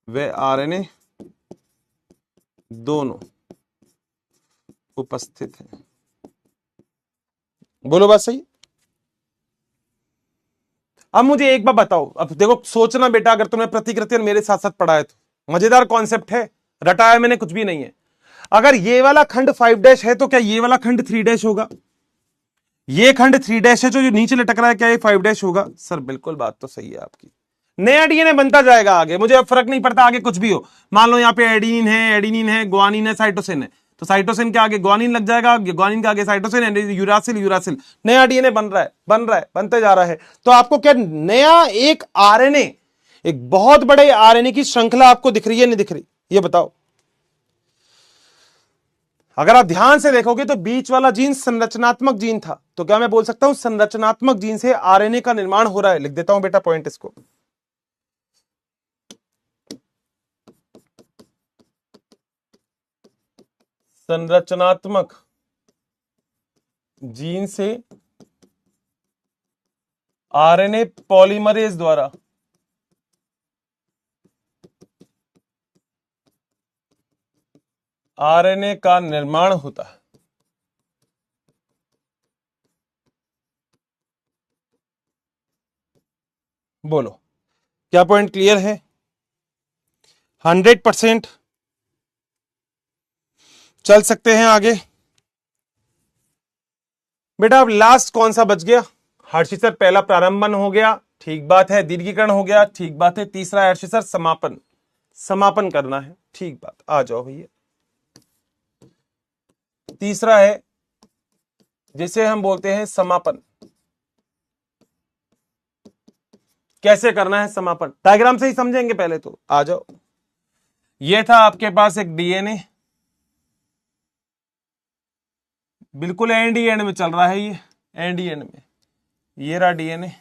व आरएनए दोनों उपस्थित हैं। बोलो बात सही। अब मुझे एक बात बताओ, अब देखो सोचना बेटा, अगर तुमने प्रतिकृति मेरे साथ साथ पढ़ा है तो मजेदार कॉन्सेप्ट है, रटाया मैंने कुछ भी नहीं है। अगर ये वाला खंड 5 डैश है तो क्या ये वाला खंड 3 डैश होगा? ये खंड 3 डैश है जो नीचे लटक रहा है, क्या ये 5 डैश होगा? सर बिल्कुल बात तो सही है आपकी। नया डीएनए बनता जाएगा आगे, मुझे अब फर्क नहीं पड़ता आगे कुछ भी हो। मान लो यहाँ पे एडीनिन है, ग्वानिन है, साइटोसिन है, तो साइटोसिन के आगे ग्वानिन लग जाएगा, ग्वानिन के आगे साइटोसिन है, यूरासिल, नया डीएनए बन रहा है, बनते जा रहा है। तो आपको क्या नया एक आरएनए, एक बहुत बड़े आरएनए की श्रृंखला आपको दिख रही है, नहीं दिख रही? ये बताओ। अगर आप ध्यान से देखोगे तो बीच वाला जीन संरचनात्मक जीन था, तो क्या मैं बोल सकता हूं संरचनात्मक जीन से आरएनए का निर्माण हो रहा है? लिख देता हूं बेटा पॉइंट इसको। संरचनात्मक जीन से आरएनए पॉलीमरेज द्वारा आरएनए का निर्माण होता है। बोलो क्या पॉइंट क्लियर है? 100% चल सकते हैं आगे बेटा। अब लास्ट कौन सा बच गया? हर्षिसर पहला प्रारंभन हो गया, ठीक बात है। दीर्घीकरण हो गया, ठीक बात है। तीसरा हर्षिसर समापन, समापन करना है, ठीक बात। आ जाओ भैया। तीसरा है जिसे हम बोलते हैं समापन। कैसे करना है समापन? डायग्राम से ही समझेंगे पहले तो। आ जाओ। ये था आपके पास एक डीएनए, बिल्कुल एंड ही एंड में चल रहा है, ये एंड ही एंड में। ये रहा डीएनए,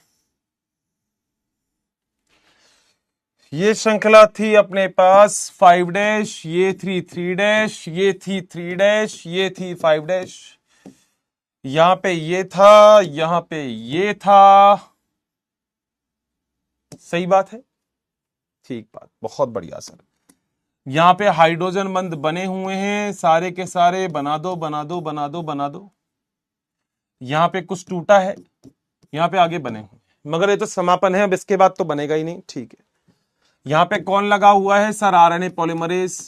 ये श्रृंखला थी अपने पास 5 डैश, ये थी 3 डैश, ये थी 3 डैश, ये थी 5 डैश। यहां पे ये था, यहां पे ये था। सही बात है, ठीक बात, बहुत बढ़िया सर। यहां पे हाइड्रोजन बंध बने हुए हैं, सारे के सारे बना दो बना दो बना दो बना दो। यहां पे कुछ टूटा है, यहां पे आगे बने हुए, मगर ये तो समापन है, अब इसके बाद तो बनेगा ही नहीं, ठीक है। यहां पे कौन लगा हुआ है सर? आरएनए पॉलीमरेज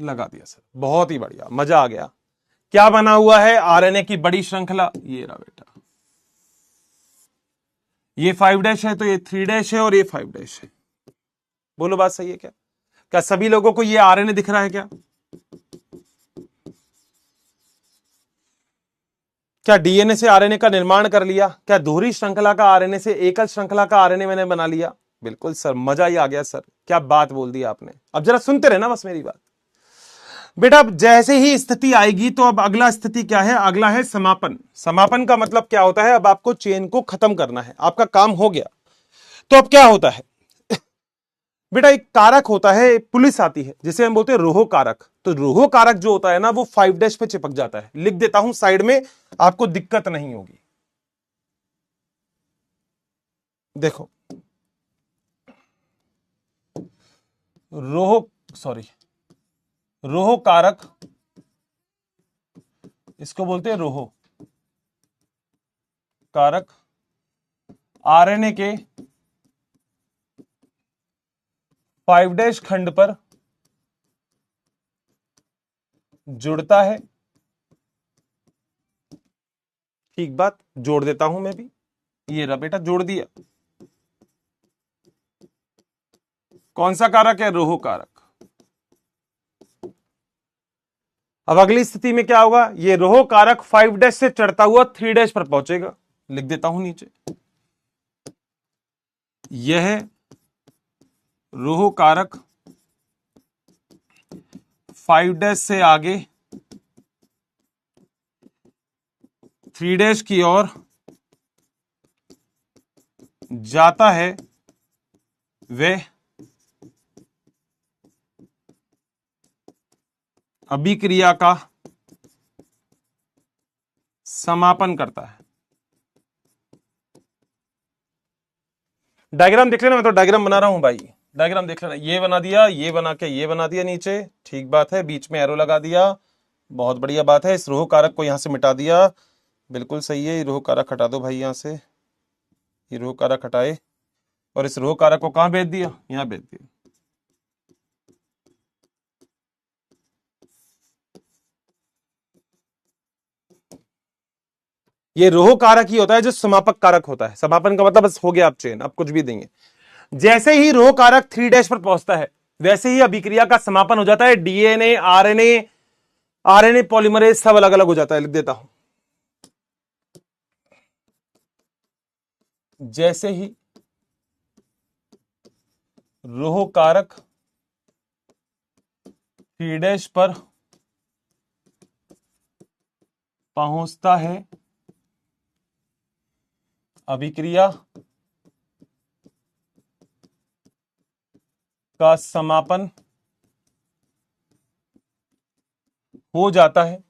लगा दिया सर, बहुत ही बढ़िया, मजा आ गया। क्या बना हुआ है? आरएनए की बड़ी श्रृंखला। ये रहा बेटा, ये 5 डैश है, तो ये 3 डैश है और ये 5 डैश है। बोलो बात सही है क्या? क्या सभी लोगों को ये आरएनए दिख रहा है क्या? क्या डीएनए से आरएनए का निर्माण कर लिया? क्या दोहरी श्रृंखला का आरएनए से एकल श्रृंखला का आरएनए मैंने बना लिया? बिल्कुल सर, मजा ही आ गया सर, क्या बात बोल दी आपने। अब जरा सुनते रहना बस मेरी बात बेटा। अब जैसे ही स्थिति आएगी तो अब अगला स्थिति क्या है? अगला है समापन। समापन का मतलब क्या होता है? अब आपको चेन को खत्म करना है, आपका काम हो गया। तो अब क्या होता है बेटा? एक कारक होता है, पुलिस आती है जिसे हम बोलते हैं रोहो कारक। तो रोहो कारक जो होता है ना, वो 5 डैश पे चिपक जाता है। लिख देता हूं साइड में, आपको दिक्कत नहीं होगी। देखो रोहो कारक, इसको बोलते हैं रोहो। कारक आरएनए के 5' खंड पर जुड़ता है। ठीक बात, जोड़ देता हूं मैं भी। ये रहा बेटा, जोड़ दिया। कौन सा कारक है? रोह कारक। अब अगली स्थिति में क्या होगा? ये रोह कारक 5' से चढ़ता हुआ 3' पर पहुंचेगा। लिख देता हूं नीचे। यह रोह कारक 5' से आगे 3' की ओर जाता है। वह अभिक्रिया का समापन करता है। डायग्राम देख लेना, मैं तो डायग्राम बना रहा हूं भाई। डायग्राम देख लेना, ये बना दिया, ये बना के ये बना दिया नीचे। ठीक बात है, बीच में एरो लगा दिया, बहुत बढ़िया बात है। इस रोह कारक को यहां से मिटा दिया, बिल्कुल सही है। ये रोह कारक हटा दो भाई यहां से, ये रोह कारक हटाए और इस रोह कारक को कहां भेज दिया? यहां भेज दिया। ये रोह कारक ही होता है जो समापक कारक होता है। समापन का मतलब बस हो गया, आप चेन, अब कुछ भी देंगे। जैसे ही रोह कारक 3' पर पहुंचता है, वैसे ही अभिक्रिया का समापन हो जाता है। डीएनए, आरएनए पॉलीमरेज सब अलग अलग हो जाता है। लिख देता हूं, जैसे ही रोह कारक 3' पर पहुंचता है, अभिक्रिया का समापन हो जाता है।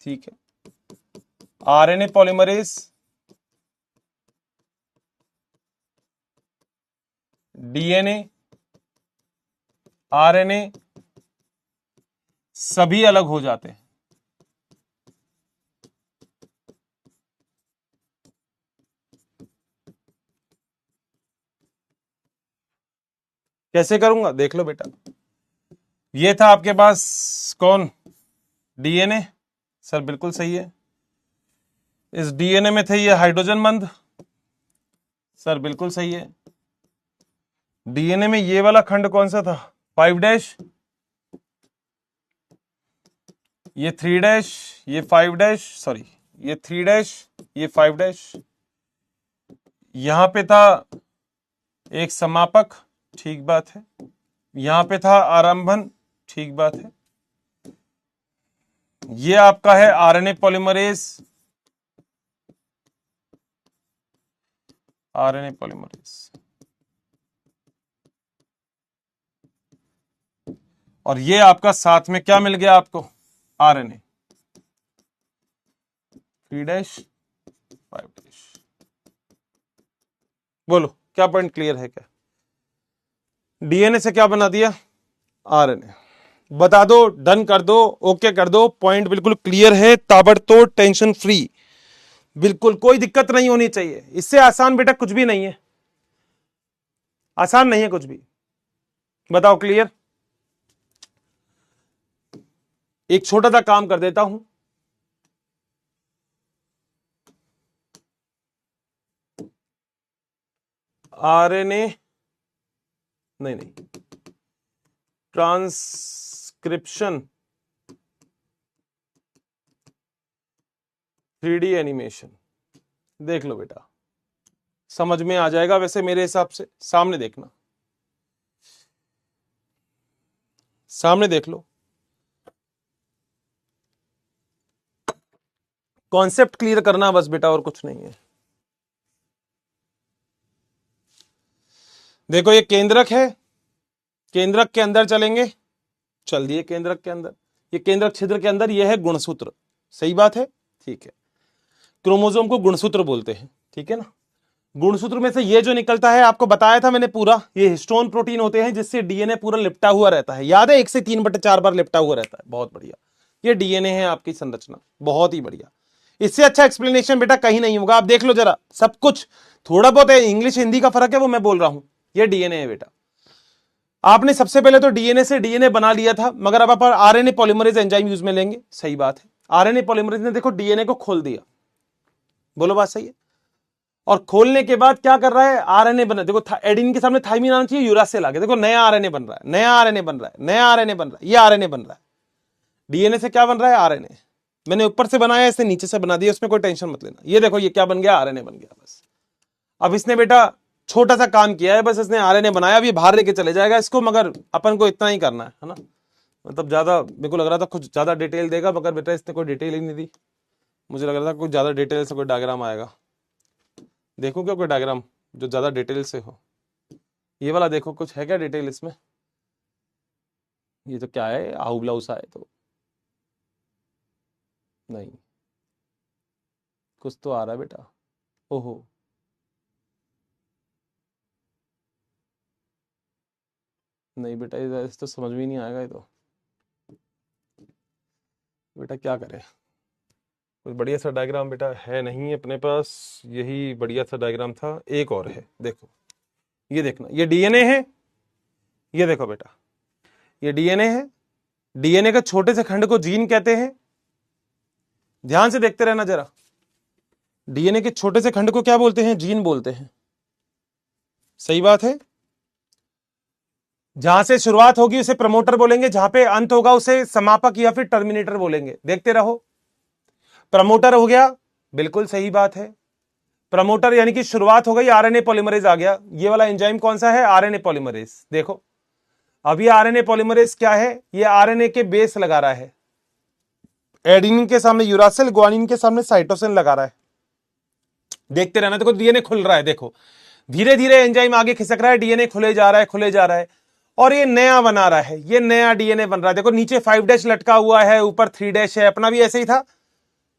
ठीक है, आरएनए पॉलीमरेज, डीएनए, आरएनए सभी अलग हो जाते हैं। कैसे करूंगा देख लो बेटा। ये था आपके पास कौन? डीएनए। सर बिल्कुल सही है। इस डीएनए में थे ये हाइड्रोजन बंध। सर बिल्कुल सही है। डीएनए में ये वाला खंड कौन सा था? 5', ये 3', ये 5', सॉरी ये 3', ये 5'। यहां पे था एक समापक, ठीक बात है। यहां पे था आरंभन, ठीक बात है। ये आपका है आरएनए पॉलीमरेज, आरएनए पॉलीमरेज। और ये आपका साथ में क्या मिल गया आपको? आरएनए 3', 5'। बोलो क्या पॉइंट क्लियर है क्या? डीएनए से क्या बना दिया? आरएनए। बता दो, डन कर दो, ओके कर दो। पॉइंट बिल्कुल क्लियर है, ताबड़तोड़, टेंशन फ्री, बिल्कुल कोई दिक्कत नहीं होनी चाहिए। इससे आसान बेटा कुछ भी नहीं है, आसान नहीं है कुछ भी। बताओ क्लियर? एक छोटा सा काम कर देता हूं। आरएनए नहीं, ट्रांसक्रिप्शन 3D एनिमेशन देख लो बेटा, समझ में आ जाएगा वैसे मेरे हिसाब से। सामने देखना, सामने देख लो। कॉन्सेप्ट क्लियर करना बस बेटा, और कुछ नहीं है। देखो ये केंद्रक है, केंद्रक के अंदर चलेंगे, चल दिए केंद्रक के अंदर। ये केंद्रक छिद्र के अंदर ये है गुणसूत्र, सही बात है, ठीक है। क्रोमोसोम को गुणसूत्र बोलते हैं, ठीक है ना। गुणसूत्र में से ये जो निकलता है, आपको बताया था मैंने पूरा, ये हिस्टोन प्रोटीन होते हैं जिससे डीएनए पूरा लिपटा हुआ रहता है। याद है, 1 से 3/4 बार लिपटा हुआ रहता है। बहुत बढ़िया, ये डीएनए है आपकी संरचना, बहुत ही बढ़िया। इससे अच्छा एक्सप्लेनेशन बेटा कहीं नहीं होगा। आप देख लो जरा, सब कुछ थोड़ा बहुत है, इंग्लिश हिंदी का फर्क है वो मैं बोल रहा हूं, ये डीएनए है बेटा। आपने सबसे पहले तो डीएनए से डीएनए बना लिया था, मगर अब आप आरएनए पॉलीमरेज एंजाइम यूज में लेंगे। सही बात है, आरएनए पॉलीमरेज ने देखो डीएनए को खोल दिया, बोलो बात सही है। और खोलने के बाद क्या कर रहा है, आरएनए बना, देखो एडिन के सामने थाइमिन आना चाहिए, यूरासिल आ गया, देखो नया आरएनए बन रहा है, नया आरएनए बन रहा है, नया आरएनए बन रहा है, ये आरएनए बन रहा है। डीएनए से क्या बन रहा है, आरएनए। मैंने ऊपर से बनाया, इसे नीचे से बना दिया, उसमें कोई टेंशन मत लेना। ये देखो ये क्या बन गया, आरएनए बन गया बस। अब इसने बेटा छोटा सा काम किया है, बस इसने आरएनए बनाया, अभी बाहर लेके चले जाएगा इसको, मगर अपन को इतना ही करना है ना। मतलब ज्यादा मेरे को लग रहा था कुछ ज्यादा डिटेल देगा, मगर बेटा इसने कोई डिटेल ही नहीं दी। मुझे लग रहा था कुछ ज्यादा डिटेल से कोई डायग्राम आएगा। देखो क्या कोई डायग्राम जो ज्यादा डिटेल से हो, ये वाला देखो, कुछ है क्या डिटेल इसमें। ये तो क्या है, आउबला सा है तो नहीं, कुछ तो आ रहा है बेटा। ओहो, नहीं बेटा ये तो समझ में नहीं आएगा। ये तो बेटा क्या करें, कुछ बढ़िया सा डायग्राम बेटा है नहीं अपने पास, यही बढ़िया सा डायग्राम था। एक और है, देखो ये देखना, ये डीएनए है, ये देखो बेटा ये डीएनए है। डीएनए के छोटे से खंड को जीन कहते हैं, ध्यान से देखते रहना जरा। डीएनए के छोटे से खंड को क्या बोलते हैं, जीन बोलते हैं। सही बात है। जहां से शुरुआत होगी उसे प्रमोटर बोलेंगे, जहां पे अंत होगा उसे समापक या फिर टर्मिनेटर बोलेंगे। देखते रहो, प्रमोटर हो गया, बिल्कुल सही बात है। प्रमोटर यानी कि शुरुआत हो गई, आरएनए पॉलीमरेज आ गया। ये वाला एंजाइम कौन सा है, आरएनए पॉलीमरेज। देखो अब ये आरएनए पॉलीमरेज क्या है, ये आरएनए के बेस लगा रहा है। एडेनिन के सामने यूरासिल, ग्वानिन के सामने साइटोसिन लगा रहा है। देखते रहना, देखो डीएनए खुल रहा है, देखो धीरे धीरे एंजाइम आगे खिसक रहा है, डीएनए खुले जा रहा है, खुले जा रहा है, और ये नया बना रहा है, ये नया डीएनए बन रहा है। देखो नीचे 5' लटका हुआ है, ऊपर 3' है, अपना भी ऐसे ही था।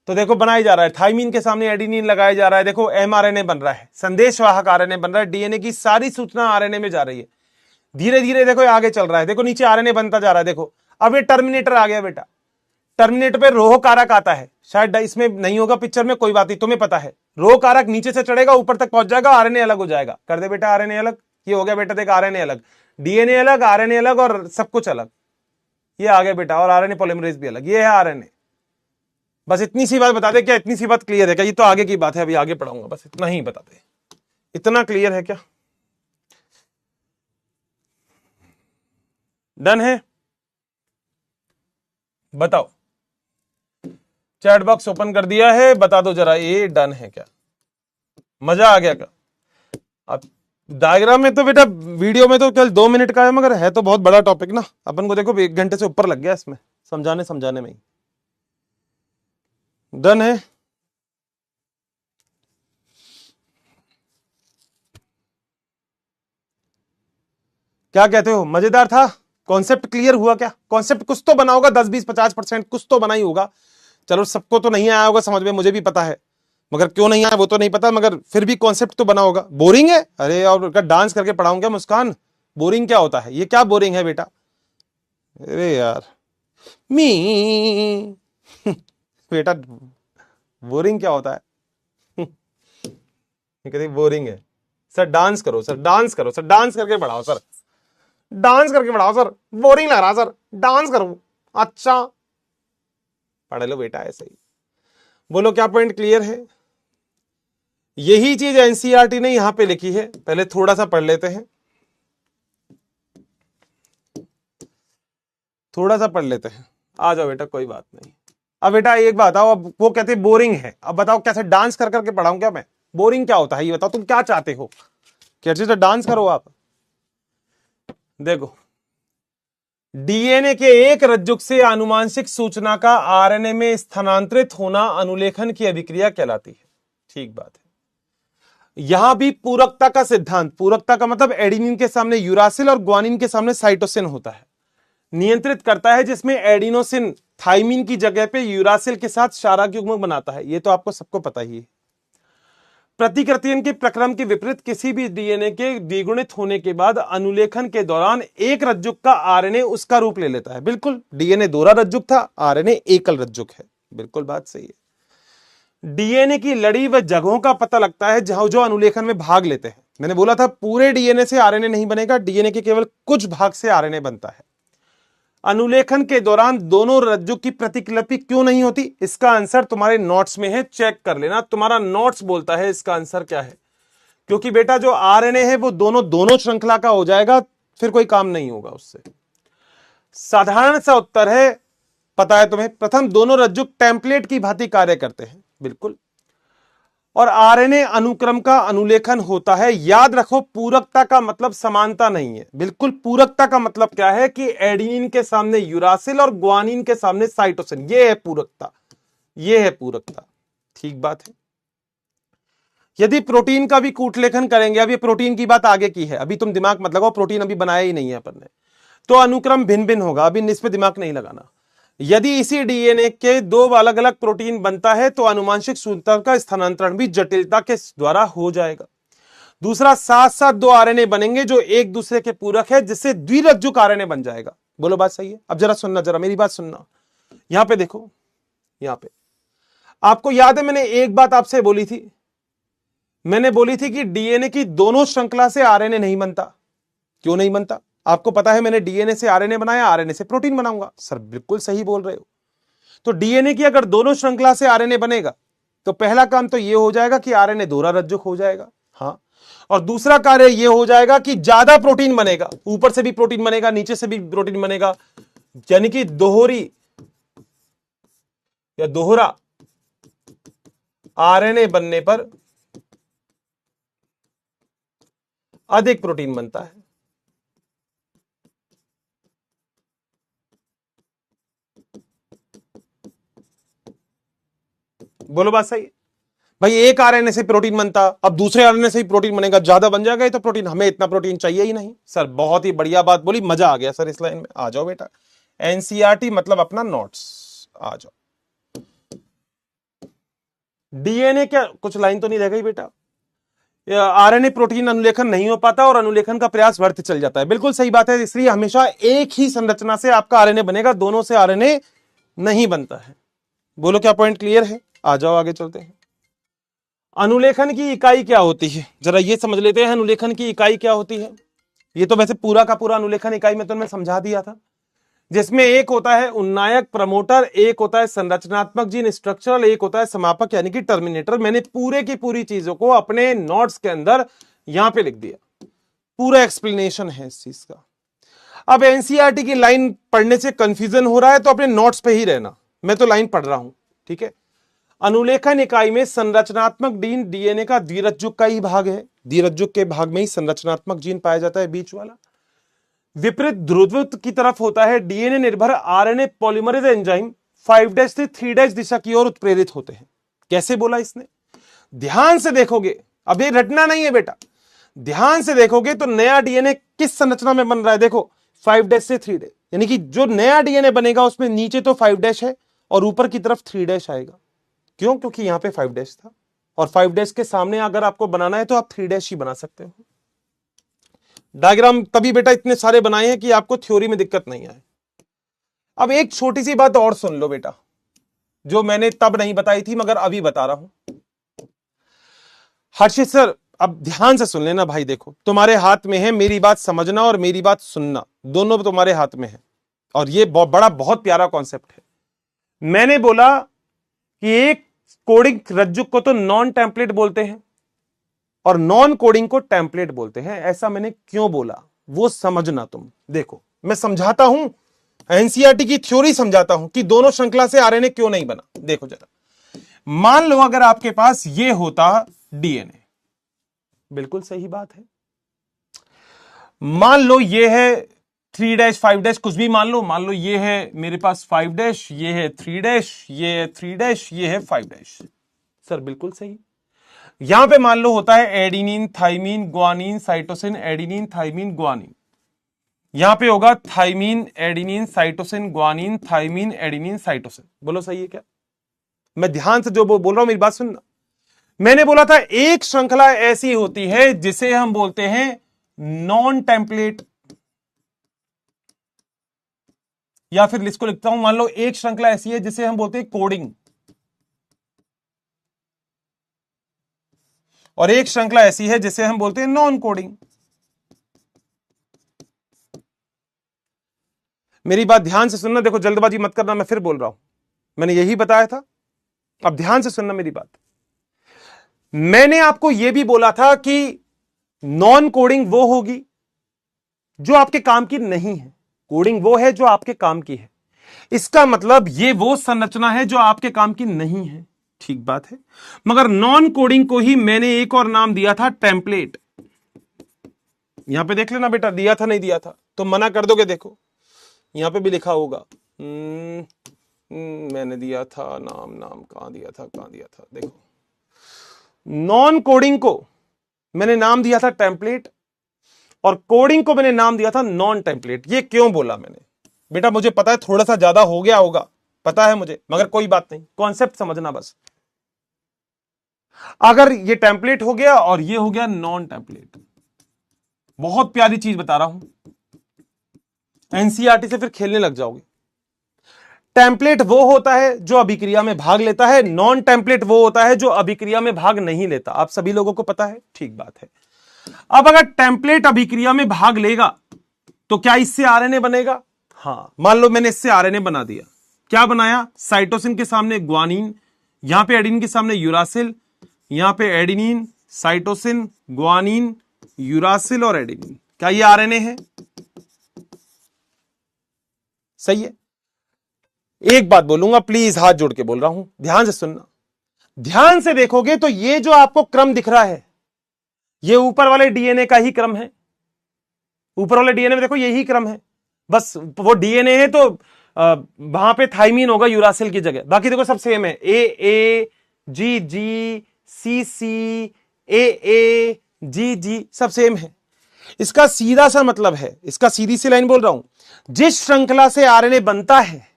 तो देखो बनाया जा रहा है, थाइमिन के सामने एडेनिन लगाया जा रहा है, देखो एमआरएनए बन रहा है, संदेशवाहक आरएनए बन रहा है। डीएनए की सारी सूचना आरएनए में जा रही है, धीरे धीरे देखो ये आगे चल रहा है। देखो नीचे आरएनए बनता जा रहा है, देखो अब ये टर्मिनेटर आ गया बेटा। टर्मिनेटर पे रोह कारक आता है, शायद इसमें नहीं होगा पिक्चर में, कोई बात नहीं, तुम्हें पता है। रोह कारक नीचे से चढ़ेगा, ऊपर तक पहुंच जाएगा, आरएनए अलग हो जाएगा। कर दे बेटा आरएनए अलग, ये हो गया बेटा, देख आरएनए अलग, डीएनए अलग, आरएनए अलग, और सब कुछ अलग, ये आ गया बेटा। और आरएनए पॉलीमरेज भी अलग, ये है आरएनए। बस इतनी सी बात बता दे, क्या इतनी सी बात क्लियर है क्या? ये तो आगे की बात है, अभी आगे पढ़ाऊंगा, बस इतना ही बता दे। इतना क्लियर है क्या? डन है? बताओ, चैट बॉक्स ओपन कर दिया है, बता दो जरा ये डन है क्या? मजा आ गया क्या? अब डायग्राम में तो बेटा, वीडियो में तो केवल 2 मिनट का है, मगर है तो बहुत बड़ा टॉपिक ना। अपन को देखो 1 घंटे से ऊपर लग गया इसमें समझाने में ही। डन है? क्या कहते हो, मजेदार था? कॉन्सेप्ट क्लियर हुआ क्या? कॉन्सेप्ट कुछ तो बना होगा, 10 20 50% कुछ तो बना ही होगा। चलो सबको तो नहीं आया होगा समझ में, मुझे भी पता है, मगर क्यों नहीं आया वो तो नहीं पता, मगर फिर भी कॉन्सेप्ट तो बना होगा। बोरिंग है? अरे और डांस करके पढ़ाऊं क्या मुस्कान? बोरिंग क्या होता है? ये क्या बोरिंग है बेटा? अरे यार मी बेटा बोरिंग क्या होता है? कहते बोरिंग है सर, डांस करो सर, डांस करो सर, डांस करके पढ़ाओ सर, डांस करके पढ़ाओ सर, बोरिंग लग रहा सर, डांस करो। अच्छा पढ़ लो बेटा ऐसे ही। बोलो क्या पॉइंट क्लियर है? यही चीज एनसीईआरटी ने यहां पे लिखी है, पहले थोड़ा सा पढ़ लेते हैं, थोड़ा सा पढ़ लेते हैं। आ जाओ बेटा, कोई बात नहीं। अब बेटा एक बात आओ, अब वो कहते बोरिंग है, अब बताओ कैसे डांस कर करके पढ़ाऊं क्या मैं? बोरिंग क्या होता है ये बताओ, तुम क्या चाहते हो? कैसे तो डांस करो आप। देखो डीएनए के एक रज्जुक से आनुवांशिक सूचना का आरएनए में स्थानांतरित होना अनुलेखन की अभिक्रिया कहलाती है। ठीक बात है। यहां भी पूरकता का सिद्धांत, पूरकता का मतलब एडेनिन के सामने यूरासिल और ग्वानिन के सामने साइटोसिन होता है, नियंत्रित करता है, जिसमें एडिनोसिन थाइमिन की जगह पे यूरासिल के साथ क्षारक युग्म बनाता है। ये तो आपको सबको पता ही है। प्रतिकृतियन के प्रक्रम के विपरीत किसी भी डीएनए के द्विगुणित होने के बाद अनुलेखन के दौरान एक रज्जुक का आरएनए उसका रूप ले लेता है। बिल्कुल, डीएनए दोहरा रज्जुक था, आरएनए एकल रज्जुक है। बिल्कुल बात सही है। डीएनए की लड़ी व जगहों का पता लगता है जहां जो अनुलेखन में भाग लेते हैं। मैंने बोला था पूरे डीएनए से आरएनए नहीं बनेगा, डीएनए के केवल कुछ भाग से आरएनए बनता है। अनुलेखन के दौरान दोनों रज्जुक की प्रतिलिपि क्यों नहीं होती? इसका आंसर तुम्हारे नोट्स में है, चेक कर लेना। तुम्हारा नोट्स बोलता है इसका आंसर क्या है। क्योंकि बेटा जो आरएनए है वो दोनों श्रृंखला का हो जाएगा, फिर कोई काम नहीं होगा उससे। साधारण सा उत्तर है, पता है तुम्हें, प्रथम दोनों रज्जुक टेम्पलेट की भांति कार्य करते हैं। बिल्कुल। और आरएनए अनुक्रम का अनुलेखन होता है। याद रखो, पूरकता का मतलब समानता नहीं है। बिल्कुल, पूरकता का मतलब क्या है कि एडेनिन के सामने यूरासिल और ग्वानिन के सामने साइटोसिन, ये है पूरकता, ये है पूरकता। ठीक बात है। यदि प्रोटीन का भी कूटलेखन करेंगे, अब ये प्रोटीन की बात आगे की है, अभी तुम दिमाग मत लगाओ, प्रोटीन अभी बनाया ही नहीं है अपन ने, तो अनुक्रम भिन्न भिन्न होगा, अभी इस पे दिमाग नहीं लगाना। यदि इसी डीएनए के दो अलग अलग प्रोटीन बनता है तो आनुवंशिक सूत्रता का स्थानांतरण भी जटिलता के द्वारा हो जाएगा। दूसरा, साथ साथ दो आरएनए बनेंगे जो एक दूसरे के पूरक है, जिससे द्विरज्जुक आरएनए बन जाएगा। बोलो बात सही है? अब जरा सुनना, जरा मेरी बात सुनना। यहां पे देखो, यहां पे आपको याद है मैंने एक बात आपसे बोली थी, मैंने बोली थी कि डीएनए की दोनों श्रृंखला से आरएनए नहीं बनता। क्यों नहीं बनता? आपको पता है मैंने डीएनए से आरएनए बनाया, आरएनए से प्रोटीन बनाऊंगा। सर बिल्कुल सही बोल रहे हो। तो डीएनए की अगर दोनों श्रृंखला से आरएनए बनेगा तो पहला काम तो यह हो जाएगा कि आरएनए दोहरा रज्जुक हो जाएगा। हाँ, और दूसरा कार्य यह हो जाएगा कि ज्यादा प्रोटीन बनेगा, ऊपर से भी प्रोटीन बनेगा, नीचे से भी प्रोटीन बनेगा, यानी कि दोहरी या दोहरा आरएनए बनने पर अधिक प्रोटीन बनता है। बोलो बात सही है भाई? एक आरएनए से प्रोटीन बनता, अब दूसरे आरएनए से ही प्रोटीन बनेगा, ज्यादा बन जाएगा। ये तो प्रोटीन, हमें इतना प्रोटीन चाहिए ही नहीं। सर बहुत ही बढ़िया बात बोली, मजा आ गया सर इस लाइन में। आ जाओ बेटा, एनसीईआरटी मतलब अपना नोट्स, आ जाओ। डीएनए क्या, कुछ लाइन तो नहीं रह गई बेटा? आरएनए प्रोटीन अनुलेखन नहीं हो पाता और अनुलेखन का प्रयास व्यर्थ चल जाता है। बिल्कुल सही बात है, इसलिए हमेशा एक ही संरचना से आपका आरएनए बनेगा, दोनों से आरएनए नहीं बनता है। बोलो क्या पॉइंट क्लियर है? आ जाओ आगे चलते हैं। अनुलेखन की इकाई क्या होती है, जरा ये समझ लेते हैं। अनुलेखन की इकाई क्या होती है? ये तो वैसे पूरा का पूरा अनुलेखन इकाई में तो मैं समझा दिया था, जिसमें एक होता है उन्नायक प्रमोटर, एक होता है संरचनात्मक जीन स्ट्रक्चरल, एक होता है समापक यानी कि टर्मिनेटर। मैंने पूरे की पूरी चीजों को अपने नोट्स के अंदर यहां पे लिख दिया, पूरा एक्सप्लेनेशन है इस चीज का। अब एनसीईआरटी की लाइन पढ़ने से कंफ्यूजन हो रहा है तो अपने नोट्स पे ही रहना, मैं तो लाइन पढ़ रहा हूं, ठीक है। अनुलेखन इकाई में संरचनात्मक जीन डीएनए का द्विरज्जुक का ही भाग है, द्विरज्जुक के भाग में ही संरचनात्मक जीन पाया जाता है, बीच वाला। विपरीत ध्रुवत्व की तरफ होता है डीएनए निर्भर आरएनए पॉलीमरेज एंजाइम 5' से 3' दिशा की ओर उत्प्रेरित होते हैं। कैसे बोला इसने? ध्यान से देखोगे, अब ये रटना नहीं है बेटा, ध्यान से देखोगे तो नया डीएनए किस संरचना में बन रहा है? देखो 5' से 3', यानी कि जो नया डीएनए बनेगा उसमें नीचे तो 5' है और ऊपर की तरफ 3' आएगा। क्यों? क्योंकि यहां पे 5' था और 5' के सामने अगर आपको बनाना है तो आप 3' ही बना सकते हो। डायग्राम तभी बेटा इतने सारे बनाए हैं कि आपको थ्योरी में दिक्कत नहीं आए। अब एक छोटी सी बात और सुन लो बेटा, जो मैंने तब नहीं बताई थी मगर अभी बता रहा हूं। हर्षित सर अब ध्यान से सुन लेना भाई, देखो तुम्हारे हाथ में है मेरी बात समझना और मेरी बात सुनना, दोनों तुम्हारे हाथ में है और ये बहुत प्यारा कॉन्सेप्ट है। मैंने बोला कि एक कोडिंग रज्जुक को तो नॉन टेम्पलेट बोलते हैं और नॉन कोडिंग को टेम्पलेट बोलते हैं। ऐसा मैंने क्यों बोला वो समझना तुम। देखो मैं समझाता हूं, एनसीईआरटी की थ्योरी समझाता हूं कि दोनों श्रृंखला से आरएनए क्यों नहीं बना। देखो जरा, मान लो अगर आपके पास ये होता डीएनए, बिल्कुल सही बात है, मान लो ये है 3' 5' कुछ भी मान लो ये है मेरे पास 5', ये है 3', ये है 3', ये है 5'। सर बिल्कुल सही। यहां पे मान लो होता है adenine thymine guanine cytosine, adenine thymine guanine, यहां पे होगा thymine adenine cytosine guanine, thymine adenine cytosine. बोलो सही है क्या? मैं ध्यान से जो बोल रहा हूं मेरी बात सुनना। मैंने बोला था एक श्रृंखला ऐसी होती है जिसे हम बोलते हैं नॉन टेम्पलेट, या फिर इसको लिखता हूं, मान लो एक श्रृंखला ऐसी है जिसे हम बोलते हैं कोडिंग, और एक श्रृंखला ऐसी है जिसे हम बोलते हैं नॉन कोडिंग। मेरी बात ध्यान से सुनना, देखो जल्दबाजी मत करना, मैं फिर बोल रहा हूं, मैंने यही बताया था, अब ध्यान से सुनना मेरी बात। मैंने आपको यह भी बोला था कि नॉन कोडिंग वो होगी जो आपके काम की नहीं है, कोडिंग वो है जो आपके काम की है। इसका मतलब ये वो संरचना है जो आपके काम की नहीं है, ठीक बात है। मगर नॉन कोडिंग को ही मैंने एक और नाम दिया था टेम्पलेट। यहां पे देख लेना बेटा, दिया था नहीं दिया था तो मना कर दोगे, देखो यहां पे भी लिखा होगा। मैंने दिया था नाम कहां दिया था, देखो नॉन कोडिंग को मैंने नाम दिया था टेम्पलेट और कोडिंग को मैंने नाम दिया था नॉन टेम्पलेट। ये क्यों बोला मैंने बेटा, मुझे पता है थोड़ा सा ज्यादा हो गया होगा, पता है मुझे, मगर कोई बात नहीं, कॉन्सेप्ट समझना बस। अगर ये टेम्पलेट हो गया और ये हो गया नॉन टेम्पलेट, बहुत प्यारी चीज बता रहा हूं, एनसीईआरटी से फिर खेलने लग जाओगे। टेम्पलेट वो होता है जो अभिक्रिया में भाग लेता है, नॉन टेम्पलेट वो होता है जो अभिक्रिया में भाग नहीं लेता। आप सभी लोगों को पता है, ठीक बात है। अब अगर टेम्पलेट अभिक्रिया में भाग लेगा तो क्या इससे आरएनए बनेगा? हां, मान लो मैंने इससे आरएनए बना दिया, क्या बनाया? साइटोसिन के सामने ग्वानिन, यहां पे एडिनिन के सामने यूरासिल, यहां पे एडिनिन, साइटोसिन, ग्वानिन, यूरासिल और एडिनिन। क्या ये आरएनए है? सही है। एक बात बोलूंगा, प्लीज हाथ जोड़ के बोल रहा हूं, ध्यान से सुनना। ध्यान से देखोगे तो ये जो आपको क्रम दिख रहा है, ये ऊपर वाले डीएनए का ही क्रम है। ऊपर वाले डीएनए में देखो यही क्रम है, बस वो डीएनए है तो वहां पे थाइमीन होगा यूरासिल की जगह, बाकी देखो सब सेम है। ए जी जी, सी सी, ए जी जी, सब सेम है। इसका सीधा सा मतलब है, इसका सीधी सी लाइन बोल रहा हूं, जिस श्रृंखला से आरएनए बनता है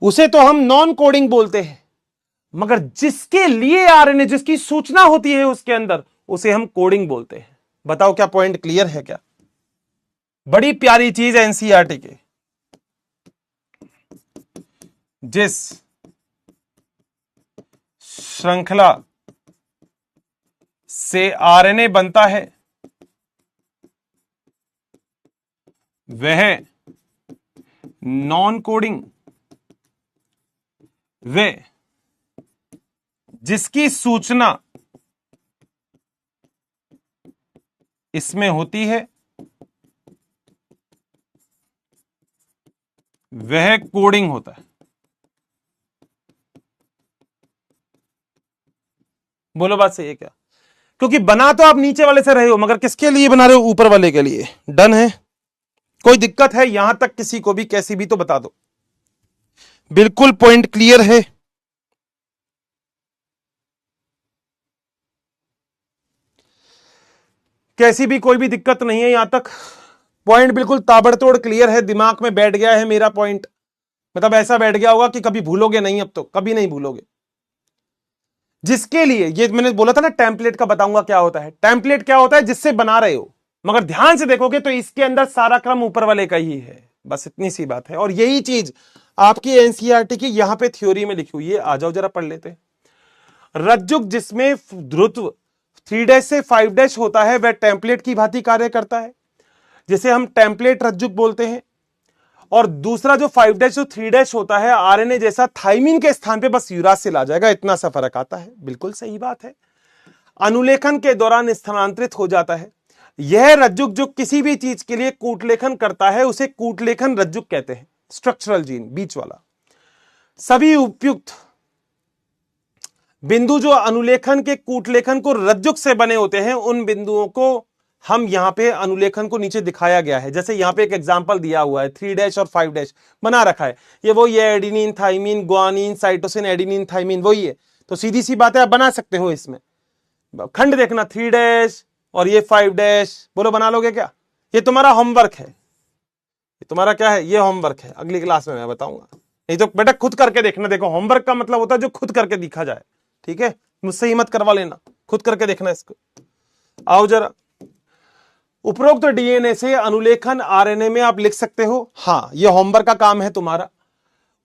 उसे तो हम नॉन कोडिंग बोलते हैं, मगर जिसके लिए आरएनए, जिसकी सूचना होती है उसके अंदर, उसे हम कोडिंग बोलते हैं। बताओ क्या पॉइंट क्लियर है? क्या बड़ी प्यारी चीज है एनसीईआरटी के, जिस श्रृंखला से आरएनए बनता है वह नॉन कोडिंग, वे जिसकी सूचना इसमें होती है वह कोडिंग होता है। बोलो बात सही है क्या? क्योंकि बना तो आप नीचे वाले से रहे हो, मगर किसके लिए बना रहे हो? ऊपर वाले के लिए। डन है? कोई दिक्कत है यहां तक किसी को भी, कैसी भी, तो बता दो। बिल्कुल पॉइंट क्लियर है? कैसी भी कोई भी दिक्कत नहीं है यहां तक? पॉइंट बिल्कुल ताबड़तोड़ क्लियर है, दिमाग में बैठ गया है मेरा पॉइंट, मतलब ऐसा बैठ गया होगा कि कभी भूलोगे नहीं, अब तो कभी नहीं भूलोगे। जिसके लिए ये मैंने बोला था ना, टेम्पलेट का बताऊंगा क्या होता है। टेम्पलेट क्या होता है? जिससे बना रहे हो, मगर ध्यान से देखोगे तो इसके अंदर सारा क्रम ऊपर वाले का ही है, बस इतनी सी बात है। और यही चीज आपकी एनसीईआरटी की यहां पे थ्योरी में लिखी हुई है, आ जाओ जरा पढ़ लेते हैं। रज्जुक जिसमें ध्रुव 3' से 5' होता है वह टेम्पलेट की भांति कार्य करता है, जिसे हम टेम्पलेट रज्जुक बोलते हैं। और दूसरा जो 5' जो 3' होता है, आरएनए जैसा थाइमीन के स्थान पे बस यूरासिल आ जाएगा, इतना सा फर्क आता है। बिल्कुल सही बात है। अनुलेखन के दौरान स्थानांतरित हो जाता है। यह रज्जुक जो किसी भी चीज के लिए कूटलेखन करता है उसे कूटलेखन रज्जुक कहते हैं। स्ट्रक्चरल जीन बीच वाला। सभी उपयुक्त बिंदु जो अनुलेखन के कूटलेखन को रज्जुक से बने होते हैं, उन बिंदुओं को हम यहां पे अनुलेखन को नीचे दिखाया गया है। जैसे यहां पे एक एग्जांपल दिया हुआ है, 3' और 5' बना रखा है। ये वही है, adenine, thymine, guanine, cytosine, adenine, thymine, वही है। तो सीधी सी बात है, आप बना सकते हो। इसमें खंड देखना, 3' और ये 5', बोलो बना लोगे क्या? ये तुम्हारा होमवर्क है, ये तुम्हारा क्या है? ये होमवर्क है, अगली क्लास में मैं बताऊंगा। नहीं तो बेटा खुद करके देखना। देखो होमवर्क का मतलब होता है जो खुद करके दिखा जाए, ठीक है? मुझसे ही मत करवा लेना, खुद करके देखना इसको। आओ जरा, उपरोक्त डीएनए से अनुलेखन आरएनए में आप लिख सकते हो। हाँ, यह होमवर्क का काम है तुम्हारा।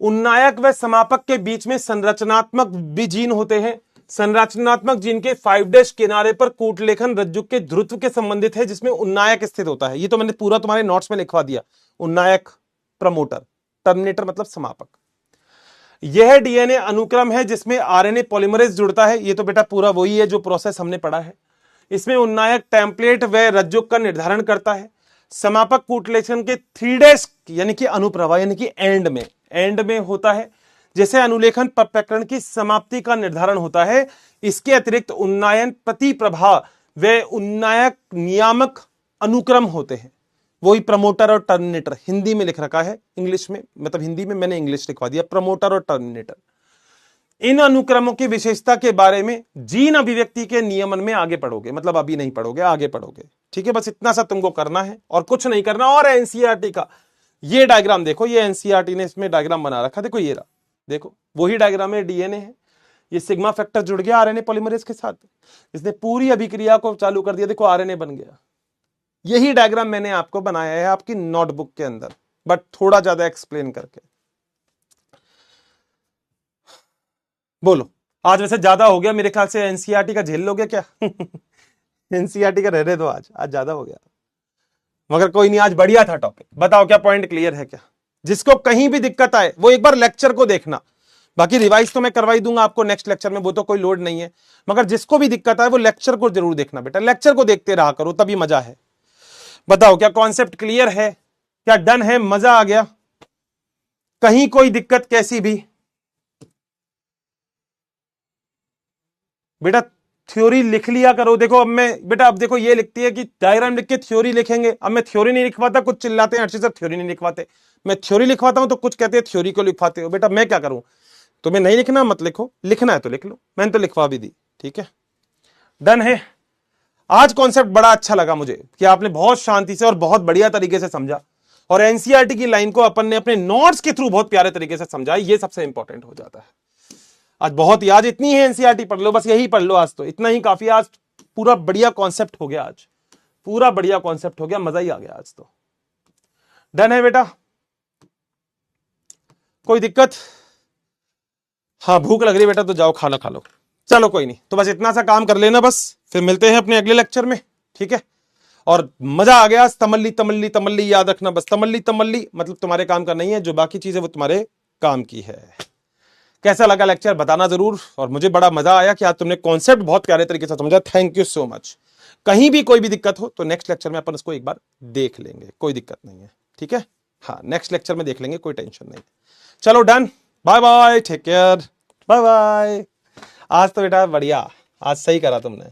उन्नायक व समापक के बीच में संरचनात्मक भी जीन होते हैं। संरचनात्मक जीन के 5' किनारे पर कूटलेखन रज्जु के ध्रुव के संबंधित है, जिसमें उन्नायक स्थित होता है। ये तो मैंने पूरा तुम्हारे नोट्स में लिखवा दिया। उन्नायक, प्रमोटर, टर्मिनेटर मतलब समापक। यह डीएनए अनुक्रम है जिसमें आरएनए पॉलीमरेज जुड़ता है। ये तो बेटा पूरा वही है जो प्रोसेस हमने पढ़ा है। इसमें उन्नायक टेम्पलेट व रज्जुक का निर्धारण करता है। समापक कूटलेखन के 3' यानी कि अनुप्रवाह यानी कि एंड में होता है, जैसे अनुलेखन प्रकरण की समाप्ति का निर्धारण होता है। इसके अतिरिक्त उन्नायन प्रतिप्रभा व उन्नायक नियामक अनुक्रम होते हैं। वही प्रमोटर और टर्मिनेटर हिंदी में लिख रखा है, इंग्लिश में मतलब हिंदी में मैंने इंग्लिश लिखवा दिया, प्रमोटर और टर्मिनेटर। इन अनुक्रमों की विशेषता के बारे में जीन अभिव्यक्ति के नियमन में आगे पढ़ोगे, मतलब अभी नहीं पढ़ोगे, आगे पढ़ोगे। ठीक है, बस इतना सा तुमको करना है और कुछ नहीं करना। और एनसीईआरटी का ये डायग्राम देखो, ये एनसीईआरटी ने इसमें डायग्राम बना रखा, देखो ये रहा, देखो वही डायग्राम है, डीएनए है, ये सिग्मा फैक्टर जुड़ गया आरएनए पॉलीमरेज के साथ, इसने पूरी अभिक्रिया को चालू कर दिया, देखो आरएनए बन गया। यही डायग्राम मैंने आपको बनाया है आपकी नोटबुक के अंदर, बट थोड़ा ज्यादा एक्सप्लेन करके। बोलो, आज वैसे ज्यादा हो गया मेरे ख्याल से, एनसीईआरटी का झेल लोगे क्या? एनसीईआरटी का रहने दो, आज ज्यादा हो गया, मगर कोई नहीं, आज बढ़िया था टॉपिक। बताओ क्या पॉइंट क्लियर है क्या? जिसको कहीं भी दिक्कत आए वो एक बार लेक्चर को देखना, बाकी रिवाइज तो मैं करवाई दूंगा आपको नेक्स्ट लेक्चर में, वो तो कोई लोड नहीं है, मगर जिसको भी दिक्कत आए वो लेक्चर को जरूर देखना बेटा, लेक्चर को देखते रहा करो, तभी मजा है। बताओ क्या कॉन्सेप्ट क्लियर है, क्या डन है, मजा आ गया? कहीं कोई दिक्कत कैसी भी? बेटा थ्योरी लिख लिया करो। देखो अब मैं बेटा, अब देखो ये लिखती है कि डायग्राम लिख के थ्योरी लिखेंगे। अब मैं थ्योरी नहीं लिखवाता, कुछ चिल्लाते हैं अर्षित सर थ्योरी नहीं लिखवाते। मैं थ्योरी लिखवाता हूं तो कुछ कहते हैं थ्योरी को लिखवाते हो। बेटा मैं क्या करूं, तुम्हें नहीं लिखना मत लिखो, लिखना है तो लिख लो, मैंने तो लिखवा भी दी। ठीक है, डन है। आज कॉन्सेप्ट बड़ा अच्छा लगा मुझे कि आपने बहुत शांति से और बहुत बढ़िया तरीके से समझा, और एनसीईआरटी की लाइन को अपन ने अपने नोट्स के थ्रू बहुत प्यारे तरीके से समझा। ये सबसे इंपॉर्टेंट हो जाता है। आज बहुत ही, आज इतनी ही एनसीईआरटी पढ़ लो, बस यही पढ़ लो, आज तो इतना ही काफी। आज पूरा बढ़िया कॉन्सेप्ट हो गया, आज पूरा बढ़िया कॉन्सेप्ट हो गया, मजा ही आ गया आज तो। डन है बेटा, कोई दिक्कत? हाँ भूख लग रही बेटा, तो जाओ खाना खा लो। चलो कोई नहीं, तो बस इतना सा काम कर लेना, बस फिर मिलते हैं अपने अगले लेक्चर में। ठीक है, और मजा आ गया। तमल्ली तमल्ली तमल्ली याद रखना, बस तमल्ली तमल्ली मतलब तुम्हारे काम का नहीं है, जो बाकी चीज है वो तुम्हारे काम की है। कैसा लगा लेक्चर बताना जरूर, और मुझे बड़ा मजा आया कि आज तुमने कॉन्सेप्ट बहुत प्यारे तरीके से समझा। Thank you so much. कहीं भी कोई भी दिक्कत हो तो नेक्स्ट लेक्चर में अपन इसको एक बार देख लेंगे, कोई दिक्कत नहीं है। ठीक है, हाँ नेक्स्ट लेक्चर में देख लेंगे, कोई टेंशन नहीं। चलो done, bye bye, take care, bye bye. आज तो बेटा बढ़िया, आज सही करा तुमने।